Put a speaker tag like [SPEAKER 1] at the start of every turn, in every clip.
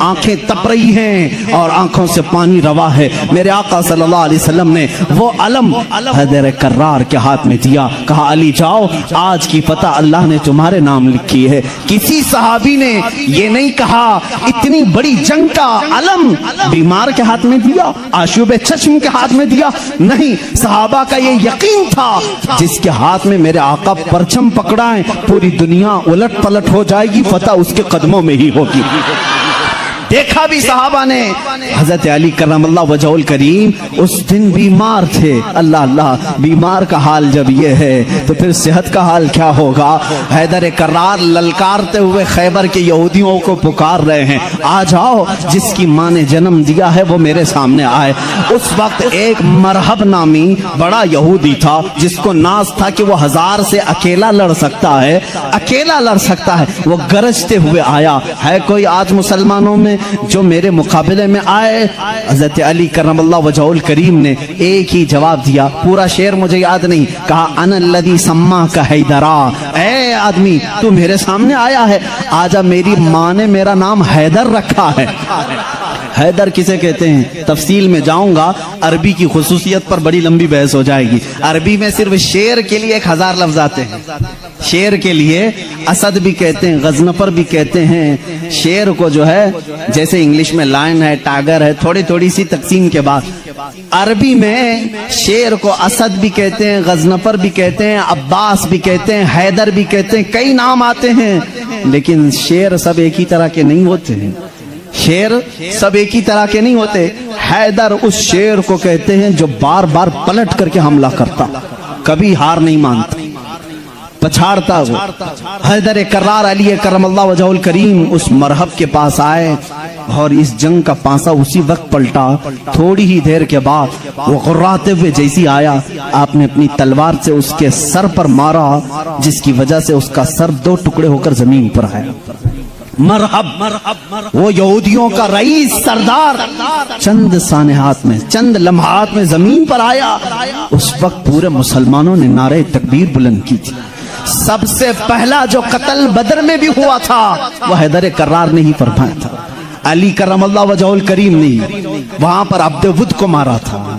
[SPEAKER 1] آنکھیں تپ رہی ہیں اور آنکھوں سے پانی روا ہے. میرے آقا صلی اللہ علیہ وسلم نے وہ علم حیدر کرار کے ہاتھ میں دیا, کہا علی جاؤ, آج کی فتح اللہ نے تمہارے نام لکھی ہے. کسی صحابی نے یہ نہیں کہا اتنی بڑی جنگ کا علم بیمار کے ہاتھ میں دیا, آشوب چشم کے ہاتھ میں دیا, نہیں. صحابہ کا یہ یقین تھا جس کے ہاتھ میں میرے آقا پرچم پکڑائیں پوری دنیا الٹ پلٹ ہو جائے گی, فتح اس کے قدموں میں ہی ہوگی. دیکھا بھی صحابہ نے. حضرت علی کرم اللہ وجہ الکریم اس دن بیمار تھے. اللہ اللہ, بیمار کا حال جب یہ ہے تو پھر صحت کا حال کیا ہوگا. حیدر کرار للکارتے ہوئے خیبر کے یہودیوں کو پکار رہے ہیں, آ جاؤ, جس کی ماں نے جنم دیا ہے وہ میرے سامنے آئے. اس وقت ایک مرحب نامی بڑا یہودی تھا جس کو ناز تھا کہ وہ 1000 سے اکیلا لڑ سکتا ہے, اکیلا لڑ سکتا ہے. وہ گرجتے ہوئے آیا, ہے کوئی آج مسلمانوں میں جو میرے مقابلے میں آئے؟ حضرت علی کرم اللہ وجہ الکریم نے ایک ہی جواب دیا, پورا شعر مجھے یاد نہیں, کہا انا الذی سماک حیدرا, اے آدمی تو میرے سامنے آیا ہے, آجا, میری ماں نے میرا نام حیدر رکھا ہے. حیدر کسے کہتے ہیں تفصیل میں جاؤں گا, عربی کی خصوصیت پر بڑی لمبی بحث ہو جائے گی. عربی میں صرف شیر کے لیے 1000 لفظ آتے ہیں. شیر کے لیے اسد بھی کہتے ہیں, غضنفر بھی کہتے ہیں. شیر کو جو ہے جیسے انگلش میں لائن ہے, ٹائگر ہے, تھوڑی سی تقسیم کے بعد عربی میں شیر کو اسد بھی کہتے ہیں, غضنفر بھی کہتے ہیں, عباس بھی کہتے ہیں, حیدر بھی کہتے ہیں, کئی نام آتے ہیں. لیکن شیر سب ایک ہی طرح کے نہیں ہوتے ہیں. شیر سب ایک ہی طرح کے نہیں ہوتے. حیدر اس شیر کو کہتے ہیں جو بار بار پلٹ کر کے حملہ کرتا, کبھی ہار نہیں مانتا, پچھاڑتا ہو. حیدر کرار علی کرم اللہ وجہ الکریم اس مرحب کے پاس آئے اور اس جنگ کا پانسا اسی وقت پلٹا. تھوڑی ہی دیر کے بعد وہ غراتے ہوئے جیسی آیا, آپ نے اپنی تلوار سے اس کے سر پر مارا, جس کی وجہ سے اس کا سر 2 ٹکڑے ہو کر زمین پر آیا. مرحب, وہ یہودیوں کا رئیس سردار, چند سانحات میں, چند لمحات میں زمین پر آیا. اس وقت پورے مسلمانوں نے نعرہ تکبیر بلند کی تھی. سب سے پہلا جو قتل بدر میں بھی ہوا تھا وہ حیدر کرار نے ہی فرمایا تھا. علی کرم اللہ وجہ الکریم نے وہاں پر عبد ود کو مارا تھا.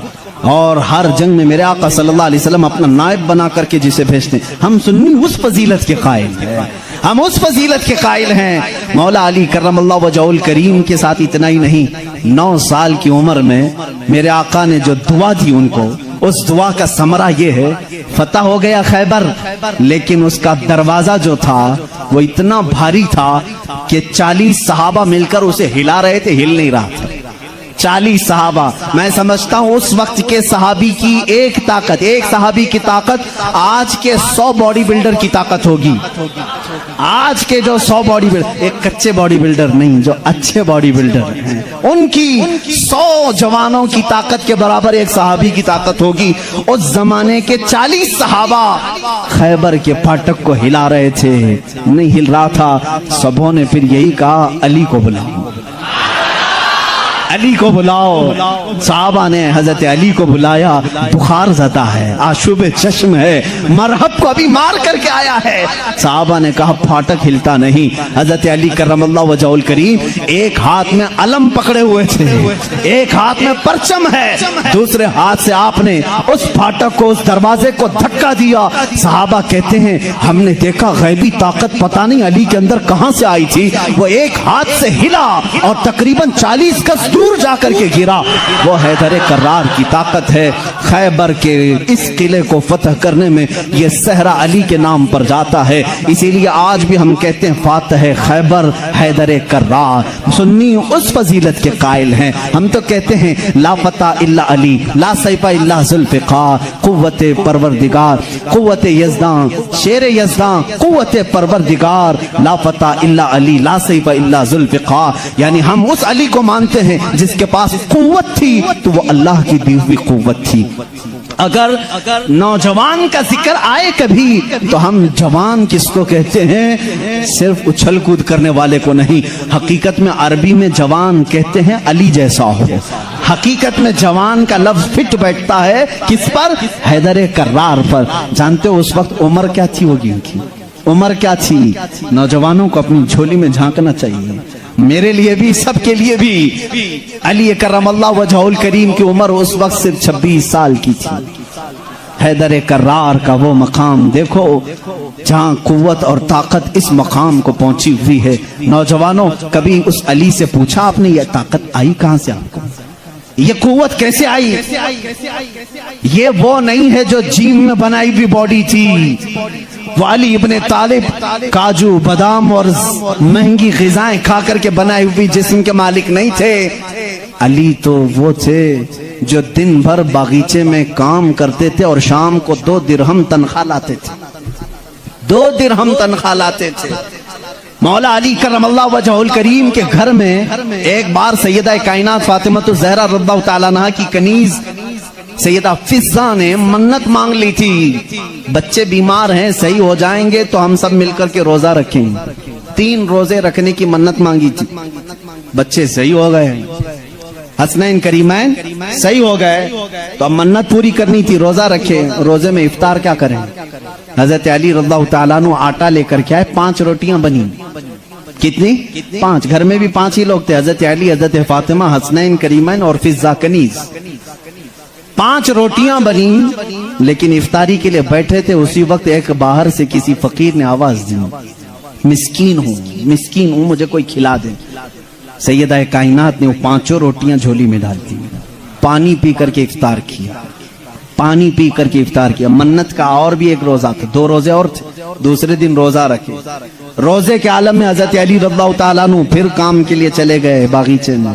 [SPEAKER 1] اور ہر جنگ میں میرے آقا صلی اللہ علیہ وسلم اپنا نائب بنا کر کے جسے بھیجتے ہیں. ہم سنی اس فضیلت کے قائل ہیں, ہم اس فضیلت کے قائل ہیں. مولا علی کرم اللہ وجہ الکریم کے ساتھ اتنا ہی نہیں, 9 سال کی عمر میں میرے آقا نے جو دعا دی ان کو, اس دعا کا ثمرہ یہ ہے, فتح ہو گیا خیبر, لیکن اس کا دروازہ جو تھا وہ اتنا بھاری تھا کہ 40 صحابہ مل کر اسے ہلا رہے تھے, ہل نہیں رہا تھا. 40 صحابہ. میں سمجھتا ہوں اس وقت کے صحابی کی ایک طاقت, ایک صحابی کی طاقت آج کے 100 باڈی بلڈر کی طاقت ہوگی. آج کے جو 100 باڈی بلڈر, ایک کچے باڈی بلڈر نہیں, جو اچھے باڈی بلڈر ہیں, ان کی 100 جوانوں کی طاقت کے برابر ایک صحابی کی طاقت ہوگی. اس زمانے کے 40 صحابہ خیبر کے پھاٹک کو ہلا رہے تھے, نہیں ہل رہا تھا. سبوں نے پھر یہی کہا, علی کو بلاؤ, علی کو بلاؤ. صحابہ نے حضرت علی کو بلایا. بخار زدہ ہے, آشوب چشم ہے, مرحب کو ابھی مار کر کے آیا ہے. صحابہ نے کہا پھاٹک ہلتا نہیں. حضرت علی کرم اللہ وجہ الکریم ایک ہاتھ میں علم پکڑے ہوئے تھے, ایک ہاتھ میں پرچم ہے, دوسرے ہاتھ سے آپ نے اس پھاٹک کو, اس دروازے کو دھکا دیا. صحابہ کہتے ہیں ہم نے دیکھا غیبی طاقت پتہ نہیں علی کے اندر کہاں سے آئی تھی, وہ ایک ہاتھ سے ہلا اور تقریباً 40 گز دور جا کر کے گرا. وہ حیدر کرار کی طاقت ہے. خیبر کے اس قلعے کو فتح کرنے میں یہ صحرا علی کے نام پر جاتا ہے. اسی لیے آج بھی ہم کہتے ہیں فاتح خیبر حیدر کرار. سنی اس فضیلت کے قائل ہیں. ہم تو کہتے ہیں لا فتح الا علی, لا سیف الا ذوالفقار, قوت پروردگار, قوت یزدان, شیر یزدان, قوت پروردگار, لا فتح الا علی, لا سیف الا ذوالفقار. یعنی ہم اس علی کو مانتے ہیں جس کے پاس قوت تھی تو وہ اللہ کی دی ہوئی قوت تھی. اگر نوجوان کا ذکر آئے کبھی تو ہم جوان کس کو کہتے ہیں؟ صرف اچھل کود کرنے والے کو نہیں. حقیقت میں عربی میں جوان کہتے ہیں علی جیسا ہو. حقیقت میں جوان کا لفظ فٹ بیٹھتا ہے کس پر؟ حیدر کرار پر. جانتے ہو اس وقت عمر کیا تھی ہوگی ان کی؟ عمر کیا تھی؟ نوجوانوں کو اپنی جھولی میں جھانکنا چاہیے، میرے لیے بھی، سب کے لیے بھی۔ علی کرم اللہ وجہہ الکریم کی عمر اس وقت صرف 26 سال کی تھی۔ حیدر کرار کا وہ مقام دیکھو جہاں قوت اور طاقت اس مقام کو پہنچی ہوئی ہے۔ نوجوانوں، کبھی اس علی سے پوچھا آپ نے یہ طاقت آئی کہاں سے آپ کو؟ یہ قوت کیسے آئی؟ یہ وہ نہیں ہے جو جیم میں بنائی ہوئی باڈی تھی، وہ علی ابن طالب کاجو بادام اور مہنگی غذائیں کھا کر کے بنائی ہوئی جسم کے مالک نہیں تھے۔ علی تو وہ تھے جو دن بھر باغیچے میں کام کرتے تھے اور شام کو 2 درہم تنخواہ لاتے تھے، 2 درہم تنخواہ لاتے تھے۔ مولا علی کرم اللہ وجہہ الکریم کے گھر میں ایک بار سیدہ کائنات فاطمہ الزہرا رضی اللہ تعالیٰ عنہا کی کنیز سیدہ فضہ نے منت مانگ لی تھی، بچے بیمار ہیں، صحیح ہو جائیں گے تو ہم سب مل کر کے روزہ رکھیں۔ 3 روزے رکھنے کی منت مانگی تھی، بچے صحیح ہو گئے، حسنین کریمین صحیح ہو گئے، تو اب منت پوری کرنی تھی، روزہ رکھے۔ روزے میں افطار کیا کریں؟ حضرت علی رضی اللہ تعالیٰ عنہ آٹا لے کر کے آئے، 5 روٹیاں بنی۔ کتنی؟ 5۔ گھر میں بھی 5 ہی لوگ تھے، حضرت علی، حضرت فاطمہ، حسنین کریمین اور فضہ کنیز۔ 5 روٹیاں بنی، لیکن افطاری کے لیے بیٹھے تھے، اسی وقت ایک باہر سے کسی فقیر نے آواز دی، مسکین ہوں مجھے کوئی کھلا دے۔ سیدہ کائنات نے وہ 5 روٹیاں جھولی میں ڈال دی، پانی پی کر کے افطار کیا، پانی پی کر کے افطار کیا۔ منت کا اور بھی ایک روزہ تھا، 2 روزے اور تھے، دوسرے دن روزہ رکھے۔ روزے کے عالم میں حضرت علی رضی اللہ تعالیٰ عنہ پھر کام کے لیے چلے گئے باغیچے میں،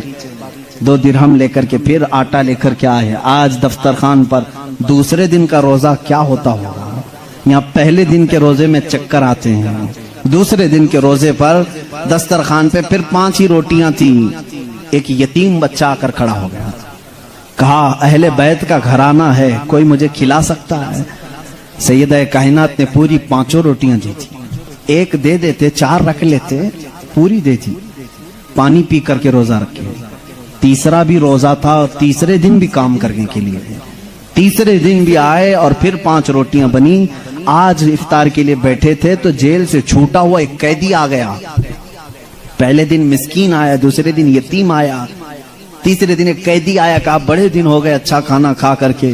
[SPEAKER 1] 2 درہم لے کر کے پھر آٹا لے کر کے آئے۔ آج دفتر خان پر دوسرے دن کا روزہ کیا ہوتا ہوگا؟ یہاں پہلے دن کے روزے میں چکر آتے ہیں، دوسرے دن کے روزے پر دسترخوان پہ پھر 5 ہی روٹیاں تھیں۔ ایک یتیم بچہ آ کر کھڑا ہو گیا، کہا اہل بیت کا گھرانہ ہے، کوئی مجھے کھلا سکتا ہے؟ سیدہ کائنات نے پوری 5 روٹیاں دی تھی، 1 دے دیتے، 4 رکھ لیتے، پوری دے دی، پانی پی کر کے روزہ رکھے۔ تیسرا بھی روزہ تھا اور تیسرے دن بھی کام کرنے کے لیے، تیسرے دن بھی آئے اور پھر 5 روٹیاں بنی۔ آج افطار کے لیے بیٹھے تھے تو جیل سے چھوٹا ہوا ایک قیدی آ گیا، پہلے دن مسکین آیا، دوسرے دن یتیم آیا، تیسرے دن ایک قیدی آیا، کہا بڑے دن ہو گئے اچھا کھانا کھا کر کے،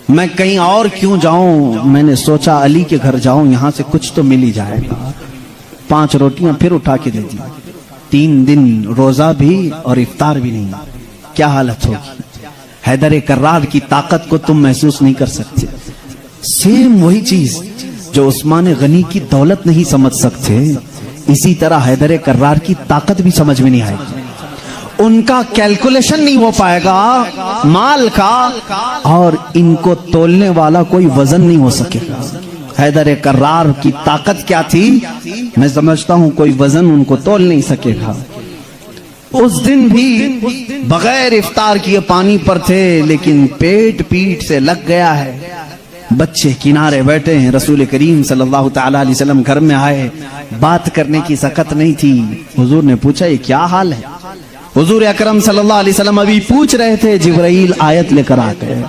[SPEAKER 1] میں کہیں اور کیوں جاؤں، میں نے سوچا علی کے گھر جاؤں، یہاں سے کچھ تو مل ہی جائے گا۔ 5 روٹیاں پھر اٹھا کے دے دی، 3 دن روزہ بھی اور افطار بھی نہیں، کیا حالت ہوگی؟ حیدر کرار کی طاقت کو تم محسوس نہیں کر سکتے۔ سیم وہی چیز جو عثمان غنی کی دولت نہیں سمجھ سکتے، اسی طرح حیدر کرار کی طاقت بھی سمجھ میں نہیں آئے گی، ان کا کیلکولیشن نہیں ہو پائے گا مال کا، اور ان کو تولنے والا کوئی وزن نہیں ہو سکے گا۔ حیدر کرار کی طاقت کیا تھی؟ میں سمجھتا ہوں کوئی وزن ان کو تول نہیں سکے گا۔ اس دن بھی بغیر افطار کیے پانی پر تھے، لیکن پیٹ سے لگ گیا ہے، بچے کنارے بیٹھے ہیں، رسول کریم صلی اللہ تعالیٰ علیہ وسلم گھر میں آئے، بات کرنے کی سکت نہیں تھی۔ حضور نے پوچھا یہ کیا حال ہے؟ حضور اکرم صلی اللہ علیہ وسلم ابھی پوچھ رہے تھے، جبرائیل آیت لے کر آ گئے،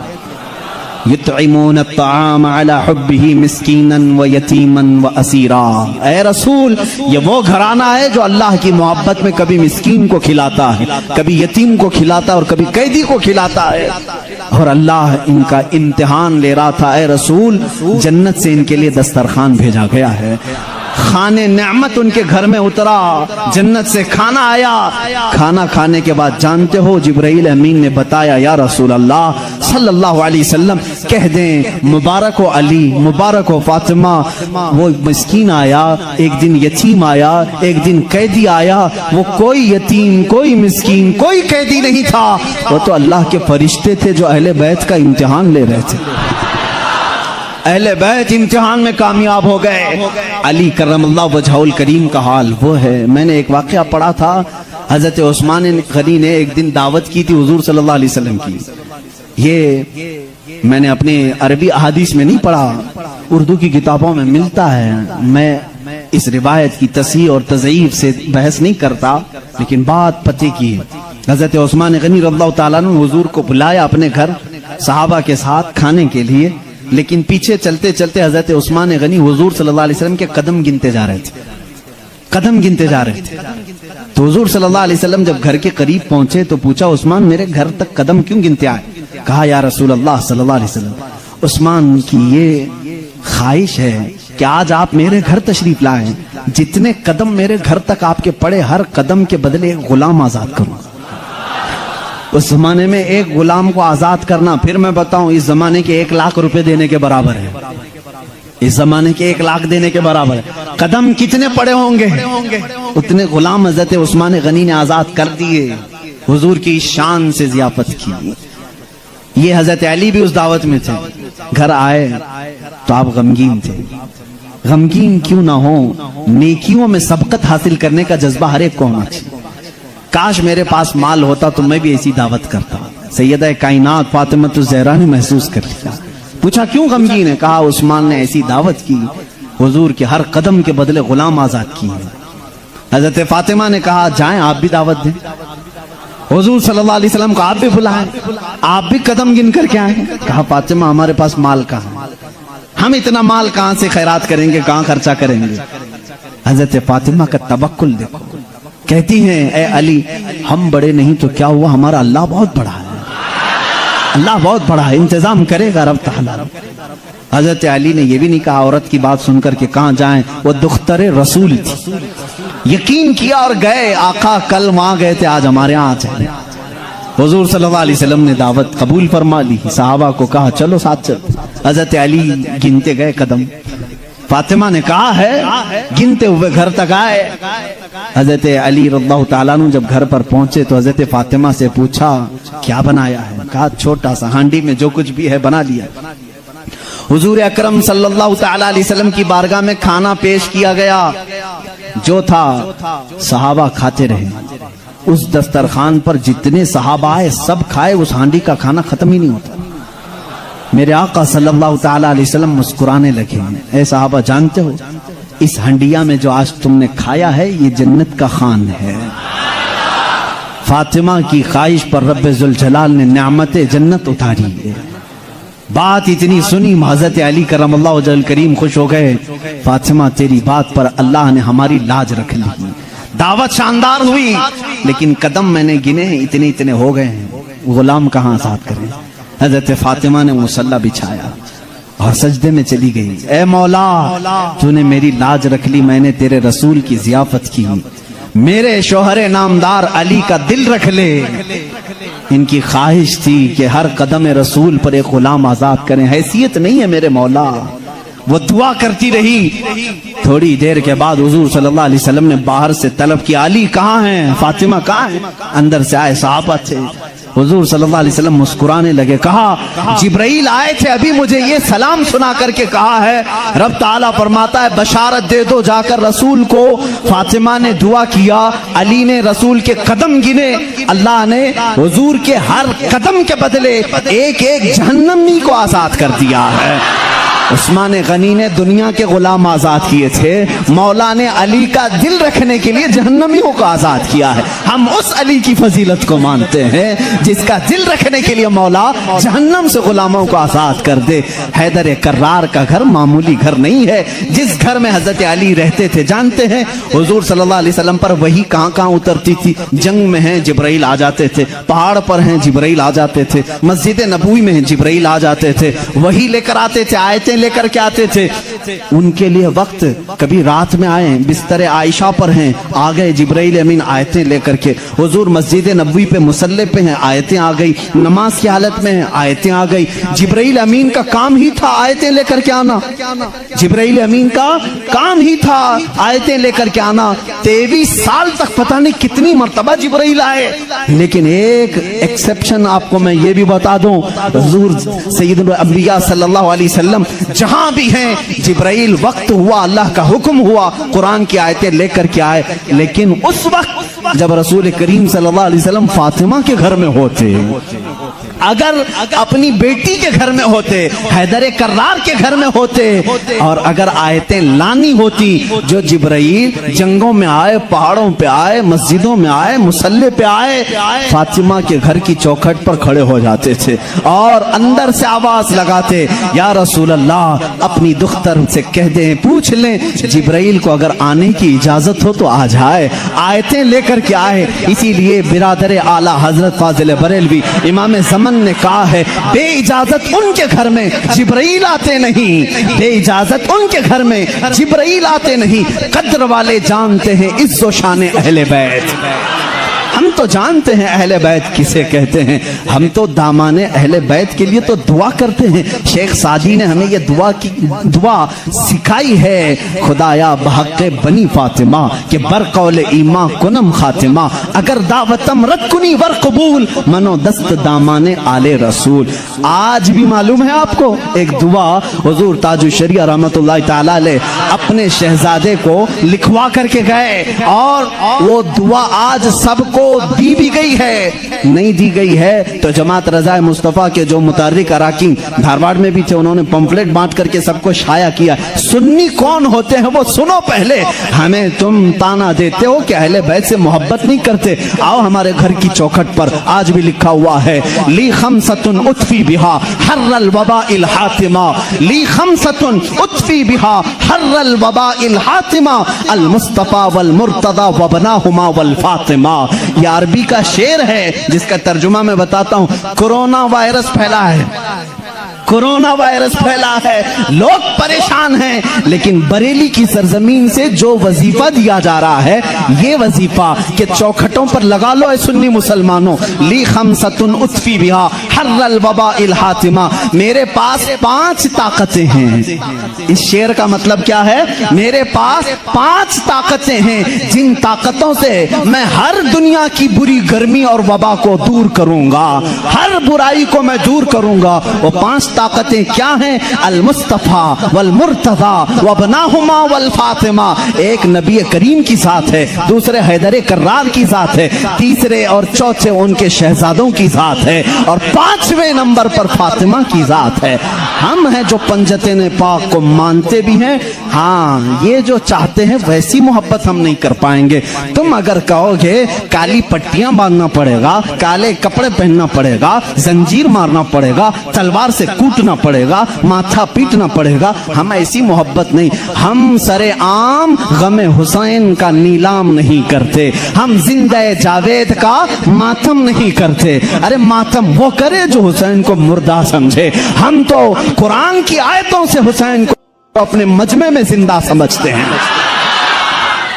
[SPEAKER 1] یطعمون الطعام علی حبہ مسکینا و یتیما و اسیرا۔ اے رسول، یہ وہ گھرانہ ہے جو اللہ کی محبت میں کبھی مسکین کو کھلاتا ہے، کبھی یتیم کو کھلاتا ہے اور کبھی قیدی کو کھلاتا ہے، اور اللہ ان کا امتحان لے رہا تھا۔ اے رسول، جنت سے ان کے لیے دسترخوان بھیجا گیا ہے، خانے نعمت ان کے گھر میں اترا، جنت سے کھانا آیا، کھانا کھانے کے بعد جانتے ہو جبرائیل امین نے بتایا، یا رسول اللہ صلی اللہ علیہ وسلم کہہ دیں مبارک ہو علی، مبارک ہو فاطمہ، وہ مسکین آیا، ایک دن یتیم آیا، ایک دن قیدی آیا، وہ کوئی یتیم، کوئی مسکین، کوئی قیدی نہیں تھا، وہ تو اللہ کے فرشتے تھے جو اہل بیت کا امتحان لے رہے تھے۔ اہل بیت امتحان میں کامیاب ہو گئے۔ علی کرم اللہ وجہہ الکریم کا حال وہ ہے۔ میں نے ایک واقعہ پڑھا تھا، حضرت عثمان غنی نے ایک دن دعوت کی تھی حضور صلی اللہ علیہ وسلم کی، یہ میں نے اپنے عربی احادیث میں نہیں پڑھا، اردو کی کتابوں میں ملتا ہے۔ میں اس روایت کی تصحیح اور تضعیف سے بحث نہیں کرتا، لیکن بات پتے کی ہے۔ حضرت عثمان غنی رضی اللہ تعالیٰ نے حضور کو بلایا اپنے گھر صحابہ کے ساتھ کھانے کے لیے۔ لیکن پیچھے چلتے چلتے حضرت عثمان غنی حضور صلی اللہ علیہ وسلم کے قدم گنتے جا رہے تھے، قدم گنتے جا رہے تھے. تو حضور صلی اللہ علیہ وسلم جب گھر کے قریب پہنچے تو پوچھا عثمان میرے گھر تک قدم کیوں گنتے آئے؟ کہا یا رسول اللہ صلی اللہ علیہ وسلم عثمان کی یہ خواہش ہے کہ آج آپ میرے گھر تشریف لائیں، جتنے قدم میرے گھر تک آپ کے پڑے ہر قدم کے بدلے ایک غلام آزاد کروں. اس زمانے میں ایک غلام کو آزاد کرنا پھر میں بتاؤں اس زمانے کے 1,00,000 روپے دینے کے برابر ہے. اس زمانے کے 1,00,000 دینے کے برابر ہے. قدم کتنے پڑے ہوں گے اتنے غلام حضرت عثمان غنی نے آزاد کر دیے. حضور کی شان سے ضیافت کی. یہ حضرت علی بھی اس دعوت میں تھے. گھر آئے تو آپ غمگین تھے. غمگین کیوں نہ ہو، نیکیوں میں سبقت حاصل کرنے کا جذبہ ہر ایک کو ہونا چاہیے. کاش میرے پاس مال ہوتا تو میں بھی ایسی دعوت کرتا. سیدہ کائنات فاطمہ الزہرا نے محسوس کر لیا. پوچھا کیوں غمگین ہے؟ کہا عثمان نے ایسی دعوت کی، حضور کے ہر قدم کے بدلے غلام آزاد کیے. حضرت فاطمہ نے کہا جائیں آپ بھی دعوت دیں. حضور صلی اللہ علیہ وسلم کو آپ بھی بلائیں، آپ بھی قدم گن کر کے آئیں. کہا فاطمہ ہمارے پاس مال کہاں، ہم اتنا مال کہاں سے خیرات کریں گے، کہاں خرچہ کریں گے. حضرت فاطمہ کا توکل دیکھو. کہتی ہیں اے علی ہم بڑے نہیں تو کیا ہوا، ہمارا اللہ بہت بڑا ہے، اللہ بہت بڑا ہے، انتظام کرے گا رب تعالیٰ. حضرت علی نے یہ بھی نہیں کہا عورت کی بات سن کر کہ کہاں جائیں، وہ دختر رسول تھی. یقین کیا اور گئے. آقا کل وہاں گئے تھے آج ہمارے ہاں آ. حضور صلی اللہ علیہ وسلم نے دعوت قبول فرما لی. صحابہ کو کہا چلو ساتھ چلو. حضرت علی گنتے گئے قدم. فاطمہ نے کہا ہے گنتے ہوئے گھر تک آئے. حضرت علی رضی اللہ تعالیٰ عنہ جب گھر پر پہنچے تو حضرت فاطمہ سے پوچھا کیا بنایا ہے؟ کہا چھوٹا سا ہانڈی میں جو کچھ بھی ہے بنا لیا. حضور اکرم صلی اللہ تعالیٰ علیہ وسلم کی بارگاہ میں کھانا پیش کیا گیا. جو تھا صحابہ کھاتے رہے. اس دسترخوان پر جتنے صحابہ آئے سب کھائے، اس ہانڈی کا کھانا ختم ہی نہیں ہوتا. میرے آقا صلی اللہ تعالیٰ علیہ وسلم مسکرانے لگے. اے صحابہ جانتے ہو اس ہنڈیا میں جو آج تم نے کھایا ہے یہ جنت کا خوان ہے. فاطمہ کی خواہش پر رب ذوالجلال نے نعمت جنت اتاری ہے. بات اتنی سنی حضرت علی کرم اللہ وجہ الکریم خوش ہو گئے. فاطمہ تیری بات پر اللہ نے ہماری لاج رکھ لی. دعوت شاندار ہوئی لیکن قدم میں نے گنے اتنے اتنے ہو گئے ہیں، غلام کہاں آزاد کریں. حضرت فاطمہ نے مصلی بچھایا اور سجدے میں چلی گئی. اے مولا تو نے میری لاج رکھ لی، میں نے تیرے رسول کی ضیافت کی. میرے شوہر نامدار علی کا دل رکھ لے. ان کی خواہش تھی کہ ہر قدم رسول پر ایک غلام آزاد کریں. حیثیت نہیں ہے میرے مولا. وہ دعا کرتی رہی. تھوڑی دیر کے بعد حضور صلی اللہ علیہ وسلم نے باہر سے طلب کیا علی کہاں ہیں، فاطمہ کہاں ہیں؟ اندر سے آئے صحابہ تھے. حضور صلی اللہ علیہ وسلم مسکرانے لگے. کہا جبرائیل آئے تھے ابھی مجھے یہ سلام سنا کر کے کہا ہے رب تعالیٰ فرماتا ہے بشارت دے دو جا کر رسول کو. فاطمہ نے دعا کیا، علی نے رسول کے قدم گنے. اللہ نے حضور کے ہر قدم کے بدلے ایک ایک جہنمی کو آزاد کر دیا ہے. عثمان غنی نے دنیا کے غلام آزاد کیے تھے، مولا نے علی کا دل رکھنے کے لیے جہنمیوں کو آزاد کیا ہے. ہم اس علی کی فضیلت کو مانتے ہیں جس کا دل رکھنے کے لیے مولا جہنم سے غلاموں کو آزاد کر دے. حیدر کرار کا گھر معمولی گھر نہیں ہے. جس گھر میں حضرت علی رہتے تھے جانتے ہیں حضور صلی اللہ علیہ وسلم پر وحی کہاں کہاں اترتی تھی. جنگ میں ہیں جبرائیل آ جاتے تھے، پہاڑ پر ہیں جبرائیل آ جاتے تھے، مسجد نبوی میں ہیں جبرائیل آ جاتے تھے، وحی لے کر آتے تھے، آیتیں لے کر کے آتے تھے. ان کے لیے وقت کبھی رات میں آئے بستر عائشہ پر ہیں، آ گئے جبرائیل امین آیتیں لے کر کے. حضور مسجد نبوی پہ مصلی پہ ہیں، آیتیں آ گئی. نماز کی حالت میں ہیں، آیتیں آ گئی. جبرائیل امین کا کام ہی تھا آیتیں لے کر کے آنا. جبرائیل امین کا کام ہی تھا آیتیں لے کر کے آنا. 23 سال تک پتہ نہیں کتنی مرتبہ جبرائیل آئے. لیکن ایک ایکسپشن آپ کو میں یہ بھی بتا دوں، حضور سید الانبیاء صلی اللہ علیہ وسلم جہاں بھی ہیں جبرائیل وقت ہوا اللہ کا حکم ہوا قرآن کی آیتیں لے کر کے آئے. لیکن اس وقت جب رسول کریم صلی اللہ علیہ وسلم فاطمہ کے گھر میں ہوتے اگر اپنی بیٹی کے گھر میں ہوتے, حیدر کرار کے گھر میں ہوتے, اور اگر آیتیں لانی ہوتی جو جبرائیل جنگوں میں آئے, پہاڑوں پہ آئے, مسجدوں میں آئے, مسلح پہ آئے, فاطمہ کے گھر کی چوکھٹ پر کھڑے ہو جاتے تھے اور اندر سے آواز لگاتے, یا رسول اللہ اپنی دختر سے کہہ دیں, پوچھ لیں جبرائیل کو اگر آنے کی اجازت ہو تو آ جائے, آیتیں لے کر کے آئے. اسی لیے برادر اعلیٰ حضرت فاضل بریلوی امام زمن نے کہا ہے, بے اجازت ان کے گھر میں جبرائیل آتے نہیں, بے اجازت ان کے گھر میں جبرائیل آتے نہیں. قدر والے جانتے ہیں عز و شان اہل بیت. ہم تو جانتے ہیں اہل بیت کسے کہتے ہیں, ہم تو دامان اہل بیت کے لیے تو دعا کرتے ہیں. شیخ سعدی نے ہمیں یہ دعا سکھائی ہے, خدایا بحق بنی فاطمہ کہ بر قول ایماں کنم خاتمہ, اگر دعوتم رد کنی ور قبول منو دست دامان آل رسول. آج بھی معلوم ہے آپ کو ایک دعا حضور تاج الشریعہ رحمت اللہ تعالی علیہ اپنے شہزادے کو لکھوا کر کے گئے, اور وہ دعا آج سب کو دی بھی گئی ہے, نہیں دی گئی ہے تو جماعت رضا مصطفیٰ کے جو متحرک اراکین دھارواڑ میں بھی تھے, انہوں نے پمفلٹ بانٹ کر کے سب کو شائع کیا. سنی کون ہوتے ہیں وہ سنو پہلے. ہمیں تم تانا دیتے ہو کہ اہل بیت سے محبت نہیں کرتے, آؤ ہمارے گھر کی چوکھٹ پر آج بھی لکھا ہوا ہے, لی خمسۃ اطفی بہا حر الوباء الحاتمہ, لی خمسۃ اطفی بہا حر الوباء الحاتمہ, المصطفیٰ والمرتضی وبناہما والفاطمہ. یہ عربی کا شعر ہے جس کا ترجمہ میں بتاتا ہوں. کرونا وائرس پھیلا ہے, کرونا وائرس پھیلا ہے, لوگ پریشان ہیں, لیکن بریلی کی سرزمین سے جو وظیفہ دیا جا رہا ہے, یہ وظیفہ کہ چوکھٹوں پر لگا لو اے سنی مسلمانوں, لی خمسۃ اطفی بہا حر الوباء الحاتمہ, میرے پاس 5 طاقتیں ہیں. اس شعر کا مطلب کیا ہے؟ میرے پاس 5 طاقتیں ہیں جن طاقتوں سے میں ہر دنیا کی بری گرمی اور وبا کو دور کروں گا, ہر برائی کو میں دور کروں گا. وہ 5 طاقتیں کیا ہیں؟ المصطفیٰ والمرتضی وابناہما والفاطمہ. ایک نبی کریم کی ذات ہے, دوسرے حیدر کرار کی ذات ہے, تیسرے اور چوتھے ان کے شہزادوں کی ذات ہے, اور 5ویں نمبر پر فاطمہ کی ذات ہے. ہم ہیں جو پنجتین پاک کو مانتے بھی ہیں, ہاں یہ جو چاہتے ہیں ویسی محبت ہم نہیں کر پائیں گے. تم اگر کہو گے کالی پٹیاں باندھنا پڑے گا, کالے کپڑے پہننا پڑے گا, زنجیر مارنا پڑے گا, تلوار سے کوٹنا پڑے گا, ماتھا پیٹنا پڑے گا, ہم ایسی محبت نہیں. ہم سر عام غم حسین کا نیلام نہیں کرتے, ہم زندہ جاوید کا ماتم نہیں کرتے. ارے ماتم وہ کرے جو حسین کو مردہ سمجھے, ہم تو قرآن کی آیتوں سے حسین کو اپنے مجمع میں زندہ سمجھتے ہیں,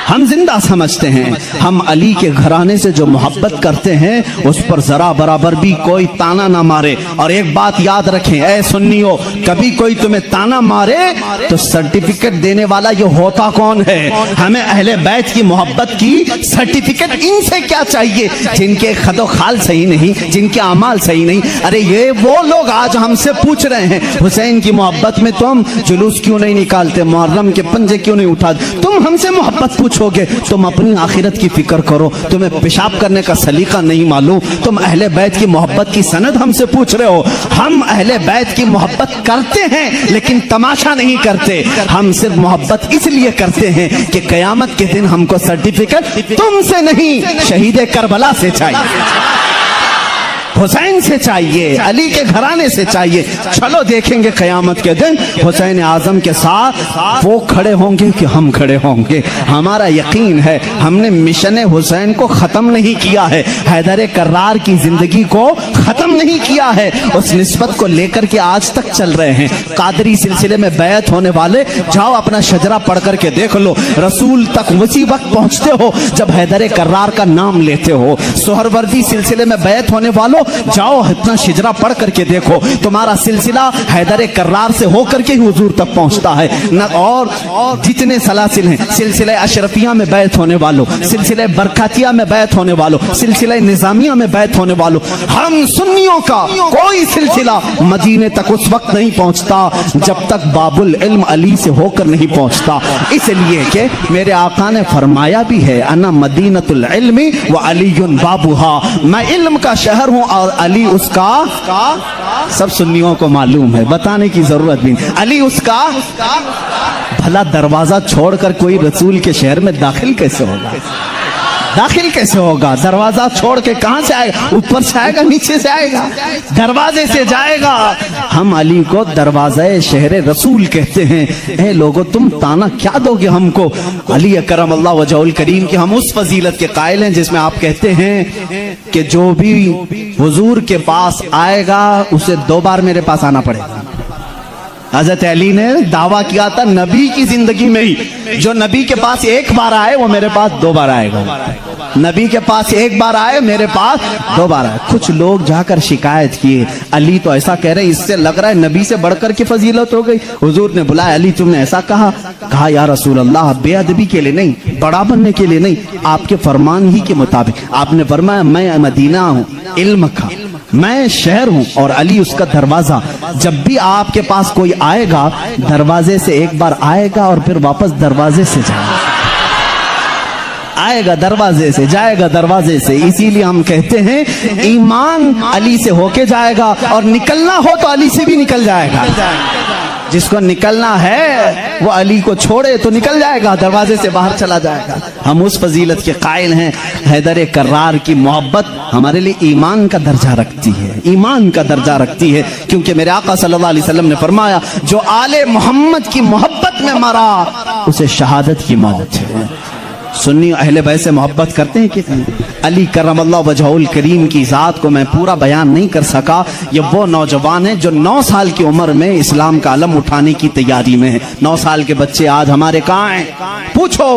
[SPEAKER 1] ہم زندہ سمجھتے ہیں. ہم علی کے گھرانے سے جو محبت کرتے ہیں اس پر ذرا برابر بھی کوئی تانا نہ مارے. اور ایک بات یاد رکھیں اے سنیو, کبھی کوئی تمہیں تانا مارے تو سرٹیفکیٹ دینے والا یہ ہوتا کون ہے؟ ہمیں اہل بیت کی محبت کی سرٹیفکیٹ ان سے کیا چاہیے جن کے خد و خال صحیح نہیں, جن کے اعمال صحیح نہیں. ارے یہ وہ لوگ آج ہم سے پوچھ رہے ہیں حسین کی محبت میں تم جلوس کیوں نہیں نکالتے, محرم کے پنجے کیوں نہیں اٹھاتے. تم ہم سے محبت پوچھو گے, تم اپنی آخرت کی فکر کرو. تمہیں پیشاب کرنے کا سلیقہ نہیں معلوم, تم اہل بیت کی محبت کی سند ہم سے پوچھ رہے ہو. ہم اہل بیت کی محبت کرتے ہیں لیکن تماشا نہیں کرتے. ہم صرف محبت اس لیے کرتے ہیں کہ قیامت کے دن ہم کو سرٹیفکیٹ تم سے نہیں شہید کربلا سے چاہیے, حسین سے چاہیے, علی کے گھرانے سے چاہیے. چلو دیکھیں گے قیامت کے دن حسین اعظم کے ساتھ وہ کھڑے ہوں گے کہ ہم کھڑے ہوں گے. ہمارا یقین ہے ہم نے مشن حسین کو ختم نہیں کیا ہے, حیدر کرار کی زندگی کو ختم نہیں کیا ہے, اس نسبت کو لے کر کے آج تک چل رہے ہیں. قادری سلسلے میں بیعت ہونے والے جاؤ اپنا شجرہ پڑھ کر کے دیکھ لو, رسول تک اسی وقت پہنچتے ہو جب حیدر کرار کا نام لیتے ہو. سہروردی سلسلے میں بیعت ہونے والوں جاؤ اتنا شجرہ پڑھ کر کے دیکھو, تمہارا سلسلہ حیدر کرار سے ہو کر کے ہی حضور تک پہنچتا ہے. اور جتنے سلاسل ہیں, سلسلہ اشرفیہ میں بیعت ہونے والوں, سلسلہ برکاتیہ میں بیعت ہونے والوں, سلسلہ نظامیہ میں بیعت ہونے والوں, ہم سنیوں کا کوئی سلسلہ مدینے تک اس وقت نہیں پہنچتا جب تک باب العلم علی سے ہو کر نہیں پہنچتا. اس لیے کہ میرے آقا نے فرمایا بھی ہے انا مدینۃ العلم و علی بابھا, میں علم کا شہر ہوں اور علی اس کا، سب سنیوں کو معلوم ہے، بتانے کی ضرورت بھی نہیں، علی اس کا، بھلا دروازہ چھوڑ کر کوئی رسول کے شہر میں داخل کیسے ہوگا؟ داخل کیسے ہوگا؟ دروازہ چھوڑ کے کہاں سے آئے گا؟ اوپر سے آئے گا، نیچے سے آئے گا، دروازے سے جائے گا۔ ہم علی کو دروازہ شہر رسول کہتے ہیں۔ اے لوگو تم تانا کیا دو گے ہم کو؟ علی اکرم اللہ وجہہ الکریم کی ہم اس فضیلت کے قائل ہیں جس میں آپ کہتے ہیں کہ جو بھی حضور کے پاس آئے گا اسے 2 بار میرے پاس آنا پڑے گا۔ حضرت علی نے دعویٰ کیا تھا نبی کی زندگی میں ہی، جو نبی کے پاس 1 بار آئے وہ میرے پاس 2 بار آئے گا، نبی کے پاس 1 بار آئے میرے پاس 2 بار آئے۔ کچھ لوگ جا کر شکایت کیے علی تو ایسا کہہ رہے، اس سے لگ رہا ہے نبی سے بڑھ کر کی فضیلت ہو گئی۔ حضور نے بلایا، علی تم نے ایسا کہا؟ کہا یا رسول اللہ بے ادبی کے لیے نہیں، بڑا بننے کے لیے نہیں، آپ کے فرمان ہی کے مطابق۔ آپ نے فرمایا میں مدینہ ہوں علم کا، میں شہر ہوں اور علی اس کا دروازہ، جب بھی آپ کے پاس کوئی آئے گا دروازے سے 1 بار آئے گا اور پھر واپس دروازے سے جائے گا، آئے گا دروازے سے جائے گا دروازے سے۔ اسی لیے ہم کہتے ہیں ایمان علی سے ہو کے جائے گا اور نکلنا ہو تو علی سے بھی نکل جائے گا۔ جس کو نکلنا ہے وہ علی کو چھوڑے تو نکل جائے گا، دروازے سے باہر چلا جائے گا۔ ہم اس فضیلت کے قائل ہیں۔ حیدر کرار کی محبت ہمارے لیے ایمان کا درجہ رکھتی ہے، ایمان کا درجہ رکھتی ہے، کیونکہ میرے آقا صلی اللہ علیہ وسلم نے فرمایا جو آل محمد کی محبت میں مرا اسے شہادت کی موت ہے۔ سنی اہل بیت سے محبت کرتے ہیں کتنے؟ علی کرم اللہ وجہہ الکریم کی ذات کو میں پورا بیان نہیں کر سکا۔ یہ وہ نوجوان ہیں جو 9 سال کی عمر میں اسلام کا علم اٹھانے کی تیاری میں ہیں۔ 9 سال کے بچے آج ہمارے کہاں ہیں؟ پوچھو،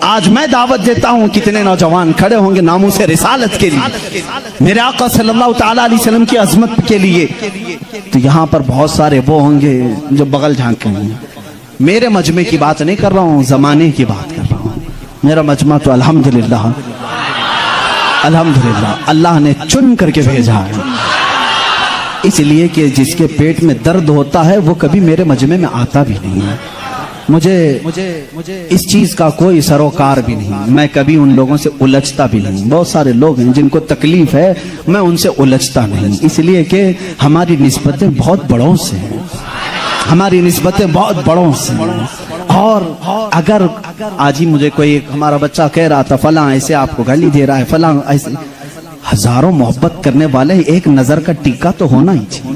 [SPEAKER 1] آج میں دعوت دیتا ہوں کتنے نوجوان کھڑے ہوں گے ناموس رسالت کے لیے، میرے آقا صلی اللہ تعالیٰ علیہ وسلم کی عظمت کے لیے۔ تو یہاں پر بہت سارے وہ ہوں گے جو بغل جھانکیں گے۔ میرے مجمع کی بات نہیں کر رہا ہوں، زمانے کی بات کر رہا ہوں۔ میرا مجمع تو الحمدللہ اللہ نے چن کر کے بھیجا ہے، اس لیے کہ جس کے پیٹ میں درد ہوتا ہے وہ کبھی میرے مجمع میں آتا بھی نہیں ہے۔ مجھے اس چیز کا کوئی سروکار بھی نہیں، میں کبھی ان لوگوں سے الجھتا بھی نہیں۔ بہت سارے لوگ ہیں جن کو تکلیف ہے، میں ان سے الجھتا نہیں، اس لیے کہ ہماری نسبتیں بہت بڑوں سے ہیں، ہماری نسبتیں بہت بڑوں سے ہیں۔ اور اگر آج ہی مجھے کوئی ہمارا بچہ کہہ رہا تھا فلاں ایسے آپ کو گالی دے رہا ہے، فلاں ایسے، ہزاروں محبت کرنے والے ایک نظر کا ٹیکا تو ہونا ہی چاہیے،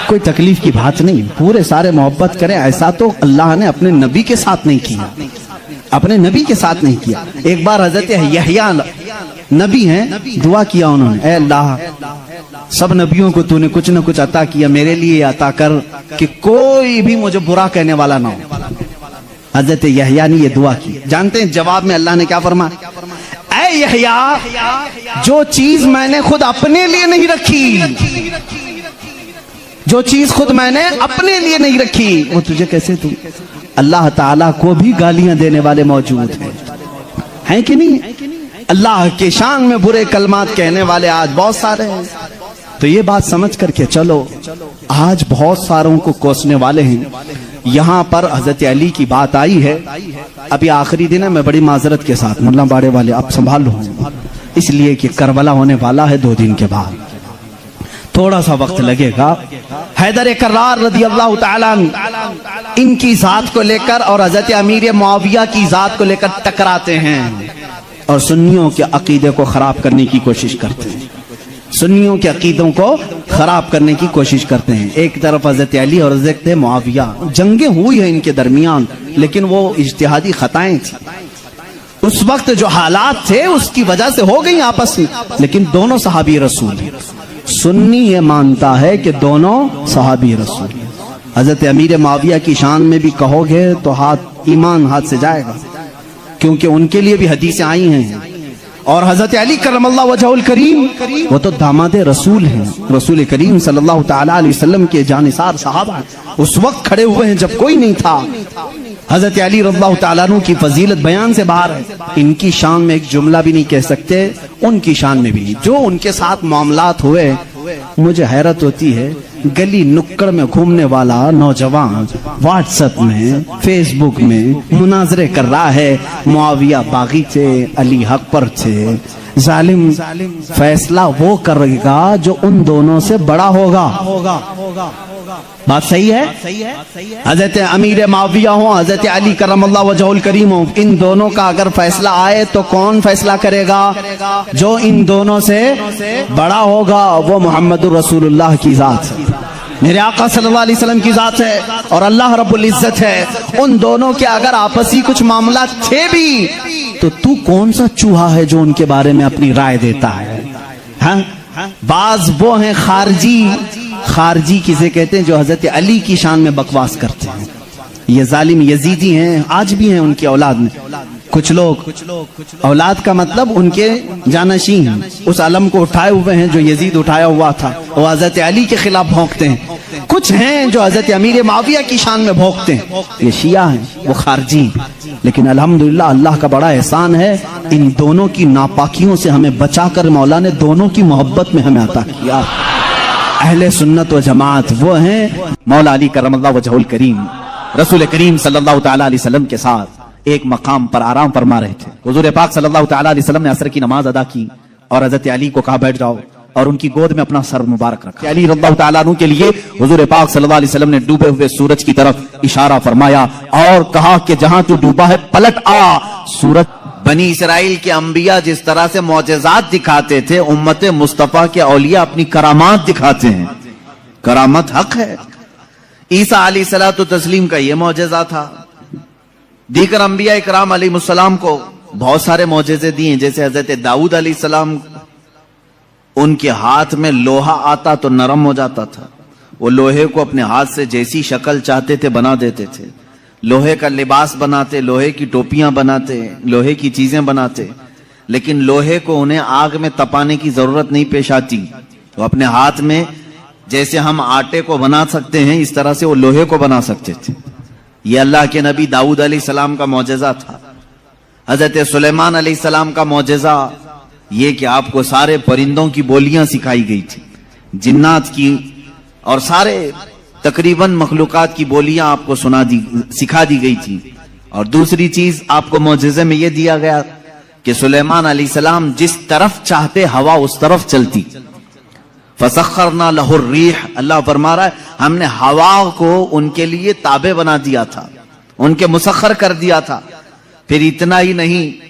[SPEAKER 1] کوئی تکلیف کی بات نہیں، پورے سارے محبت کریں۔ ایسا تو اللہ نے اپنے نبی کے ساتھ نہیں کیا، اپنے نبی کے ساتھ نہیں کیا۔ ایک بار حضرت یحییٰ نبی ہیں، دعا کیا انہوں نے، اے اللہ سب نبیوں کو تو نے کچھ نہ کچھ عطا کیا، میرے لیے عطا کر کہ کوئی بھی مجھے برا کہنے والا نہ ہو۔ حضرت یحییٰ نے یہ دعا کی، جانتے ہیں جواب میں اللہ نے کیا فرمایا؟ اے یحییٰ جو چیز میں نے خود اپنے لیے نہیں رکھی، جو چیز خود میں نے اپنے لیے نہیں رکھی وہ تجھے کیسے دوں؟ اللہ تعالیٰ کو بھی گالیاں دینے والے موجود ہیں کہ نہیں؟ اللہ کے شان میں برے کلمات کہنے والے آج بہت سارے ہیں۔ تو یہ بات سمجھ کر کے چلو، آج بہت ساروں کو کوسنے والے ہیں۔ یہاں پر حضرت علی کی بات آئی ہے، ابھی آخری دن ہے، میں بڑی معذرت کے ساتھ ملا باڑے والے اب سنبھال لو، اس لیے کہ کربلا ہونے والا ہے 2 دن کے بعد، تھوڑا سا وقت لگے گا۔ حیدر کرار رضی اللہ تعالیٰ ان کی ذات کو لے کر اور حضرت امیر معاویہ کی ذات کو لے کر ٹکراتے ہیں اور سنیوں کے عقیدے کو خراب کرنے کی کوشش کرتے ہیں، سنیوں کے عقیدوں کو خراب کرنے کی کوشش کرتے ہیں۔ ایک طرف حضرت علی اور حضرت معاویہ، جنگیں ہوئی ہیں ان کے درمیان، لیکن وہ اجتہادی خطائیں تھیں، اس وقت جو حالات تھے اس کی وجہ سے ہو گئی آپس میں، لیکن دونوں صحابی رسول ہیں۔ سنی یہ مانتا ہے کہ دونوں صحابی رسول ہیں۔ حضرت امیر معاویہ کی شان میں بھی کہو گے تو ایمان ہاتھ سے جائے گا، کیونکہ ان کے لیے بھی حدیثیں آئی ہیں۔ اور حضرت علی کرم اللہ وجہہ الکریم وہ تو داماد رسول ہیں، رسول کریم صلی اللہ تعالیٰ علیہ وسلم کے جانثار صحابہ اس وقت کھڑے ہوئے ہیں جب کوئی نہیں تھا۔ حضرت علی رضی اللہ تعالیٰ عنہ کی فضیلت بیان سے باہر ہے، ان کی شان میں ایک جملہ بھی نہیں کہہ سکتے، ان کی شان میں بھی نہیں۔ جو ان کے ساتھ معاملات ہوئے مجھے حیرت ہوتی ہے گلی نکڑ میں گھومنے والا نوجوان واٹس ایپ میں فیس بک میں مناظرے کر رہا ہے معاویہ باغی تھے علی حق پر تھے، ظالم فیصلہ وہ کرے گا جو ان دونوں سے بڑا ہوگا۔ بات صحیح ہے؟ حضرت امیر معاویہ ہوں، حضرت علی کرم اللہ وجہ الکریم ہوں، ان دونوں کا اگر فیصلہ آئے تو کون فیصلہ کرے گا؟ جو ان دونوں سے بڑا ہوگا، وہ محمد الرسول اللہ کی ذات ہے، میرے آقا صلی اللہ علیہ وسلم کی ذات ہے اور اللہ رب العزت ہے۔ ان دونوں کے اگر آپسی کچھ معاملات تھے بھی تو کون سا چوہا ہے جو ان کے بارے میں اپنی رائے دیتا ہے؟ ہاں، بعض وہ ہیں خارجی کسے کہتے ہیں جو حضرت علی کی شان میں بکواس کرتے ہیں، یہ ظالم یزیدی ہیں، آج بھی ہیں ان کی اولاد میں کچھ لوگ، اولاد کا مطلب ان کے جانشین اس علم کو اٹھائے ہوئے ہیں جو یزید اٹھایا ہوا تھا، وہ حضرت علی کے خلاف بھونکتے ہیں۔ کچھ ہیں جو حضرت امیر معاویہ کی شان میں بھونکتے ہیں، یہ شیعہ ہیں، وہ خارجی ہیں۔ لیکن الحمدللہ اللہ کا بڑا احسان ہے، ان دونوں کی ناپاکیوں سے ہمیں بچا کر مولا نے دونوں کی محبت میں ہمیں عطا کیا۔ اہل سنت و جماعت وہ ہیں مولا علی کرم اللہ وجہ الکریم رسول کریم صلی اللہ تعالی علیہ وسلم کے ساتھ ایک مقام پر آرام فرما رہے تھے۔ حضور پاک صلی اللہ تعالی علیہ وسلم نے عصر کی نماز ادا کی اور حضرت علی کو کہا بیٹھ جاؤ، اور ان کی گود میں اپنا سر مبارک رکھا۔ علی رضی اللہ تعالیٰ عنہ کے لیے حضور پاک صلی اللہ علیہ وسلم نے ڈوبے ہوئے سورج کی طرف اشارہ فرمایا اور کہا کہ جہاں تو ڈوبا ہے پلٹ آ۔ سورج بنی اسرائیل کے انبیاء جس طرح سے معجزات دکھاتے تھے، امت مصطفیٰ کے اولیاء اپنی کرامات دکھاتے ہیں، کرامت حق ہے۔ عیسیٰ علیہ الصلوۃ والتسلیم کا یہ معجزہ تھا، دیگر انبیاء اکرام علیہ السلام کو بہت سارے معجزے دیے، جیسے حضرت داؤد علیہ السلام ان کے ہاتھ میں لوہا آتا تو نرم ہو جاتا تھا، وہ لوہے کو اپنے ہاتھ سے جیسی شکل چاہتے تھے بنا دیتے تھے، لوہے کا لباس بناتے، لوہے کی ٹوپیاں بناتے، لوہے کی چیزیں بناتے، لیکن لوہے کو انہیں آگ میں تپانے کی ضرورت نہیں پیش آتی، وہ اپنے ہاتھ میں جیسے ہم آٹے کو بنا سکتے ہیں اس طرح سے وہ لوہے کو بنا سکتے تھے۔ یہ اللہ کے نبی داؤد علیہ السلام کا معجزہ تھا۔ حضرت سلیمان علیہ السلام کا معجزہ یہ کہ آپ کو سارے پرندوں کی بولیاں سکھائی گئی تھی، جنات کی اور سارے تقریباً مخلوقات کی بولیاں آپ کو سکھا دی گئی تھی۔ اور دوسری چیز آپ کو معجزے میں یہ دیا گیا کہ سلیمان علیہ السلام جس طرف چاہتے ہوا اس طرف چلتی۔ فسخرنا لہ الریح، اللہ فرما رہا ہے ہم نے ہوا کو ان کے لیے تابع بنا دیا تھا، ان کے مسخر کر دیا تھا۔ پھر اتنا ہی نہیں،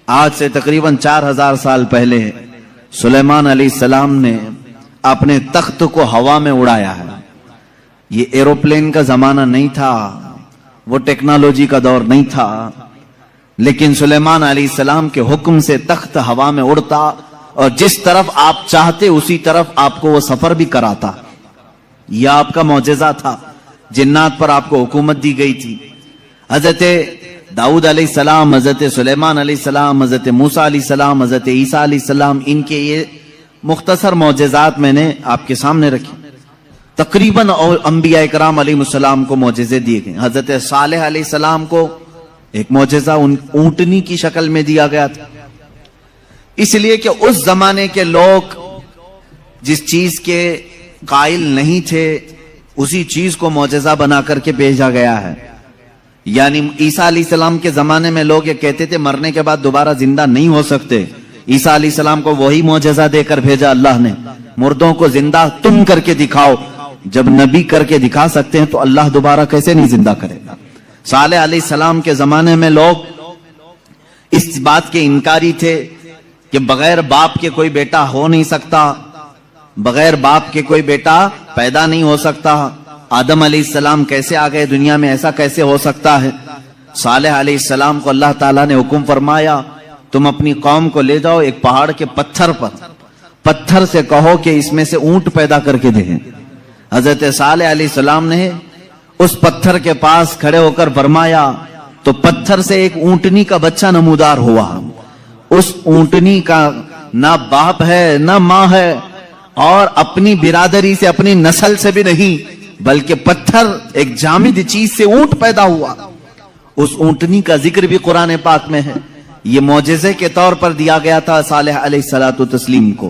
[SPEAKER 1] آج سے تقریباً 4000 سال پہلے سلیمان علیہ السلام نے اپنے تخت کو ہوا میں اڑایا ہے۔ یہ ایروپلین کا زمانہ نہیں تھا، وہ ٹیکنالوجی کا دور نہیں تھا، لیکن سلیمان علیہ السلام کے حکم سے تخت ہوا میں اڑتا اور جس طرف آپ چاہتے اسی طرف آپ کو وہ سفر بھی کراتا۔ یہ آپ کا معجزہ تھا۔ جنات پر آپ کو حکومت دی گئی تھی۔ حضرت داؤد علیہ السلام، حضرت سلیمان علیہ السلام، حضرت موسیٰ علیہ السلام، حضرت عیسیٰ علیہ السلام، ان کے یہ مختصر معجزات میں نے آپ کے سامنے رکھی۔ تقریباً انبیاء اکرام علیہ السلام کو معجزے دیے گئے۔ حضرت صالح علیہ السلام کو ایک معجزہ اونٹنی کی شکل میں دیا گیا تھا، اس لیے کہ اس زمانے کے لوگ جس چیز کے قائل نہیں تھے اسی چیز کو معجزہ بنا کر کے بھیجا گیا ہے۔ یعنی عیسیٰ علیہ السلام کے زمانے میں لوگ یہ کہتے تھے مرنے کے بعد دوبارہ زندہ نہیں ہو سکتے، عیسیٰ علیہ السلام کو وہی معجزہ دے کر بھیجا اللہ نے، مردوں کو زندہ تم کر کے دکھاؤ۔ جب نبی کر کے دکھا سکتے ہیں تو اللہ دوبارہ کیسے نہیں زندہ کرے گا۔ صالح علیہ السلام کے زمانے میں لوگ اس بات کے انکاری تھے کہ بغیر باپ کے کوئی بیٹا ہو نہیں سکتا، بغیر باپ کے کوئی بیٹا پیدا نہیں ہو سکتا، آدم علیہ السلام کیسے آ گئے دنیا میں، ایسا کیسے ہو سکتا ہے۔ صالح علیہ السلام کو اللہ تعالیٰ نے حکم فرمایا تم اپنی قوم کو لے جاؤ ایک پہاڑ کے پتھر سے کہو کہ اس میں سے اونٹ پیدا کر کے دیں۔ حضرت صالح علیہ السلام نے اس پتھر کے پاس کھڑے ہو کر فرمایا تو پتھر سے ایک اونٹنی کا بچہ نمودار ہوا۔ اس اونٹنی کا نہ باپ ہے نہ ماں ہے اور اپنی برادری سے اپنی نسل سے بھی نہیں، بلکہ پتھر ایک جامد چیز سے اونٹ پیدا ہوا۔ اس اونٹنی کا ذکر بھی قرآن پاک میں ہے۔ یہ معجزے کے طور پر دیا گیا تھا صالح علیہ السلام کو۔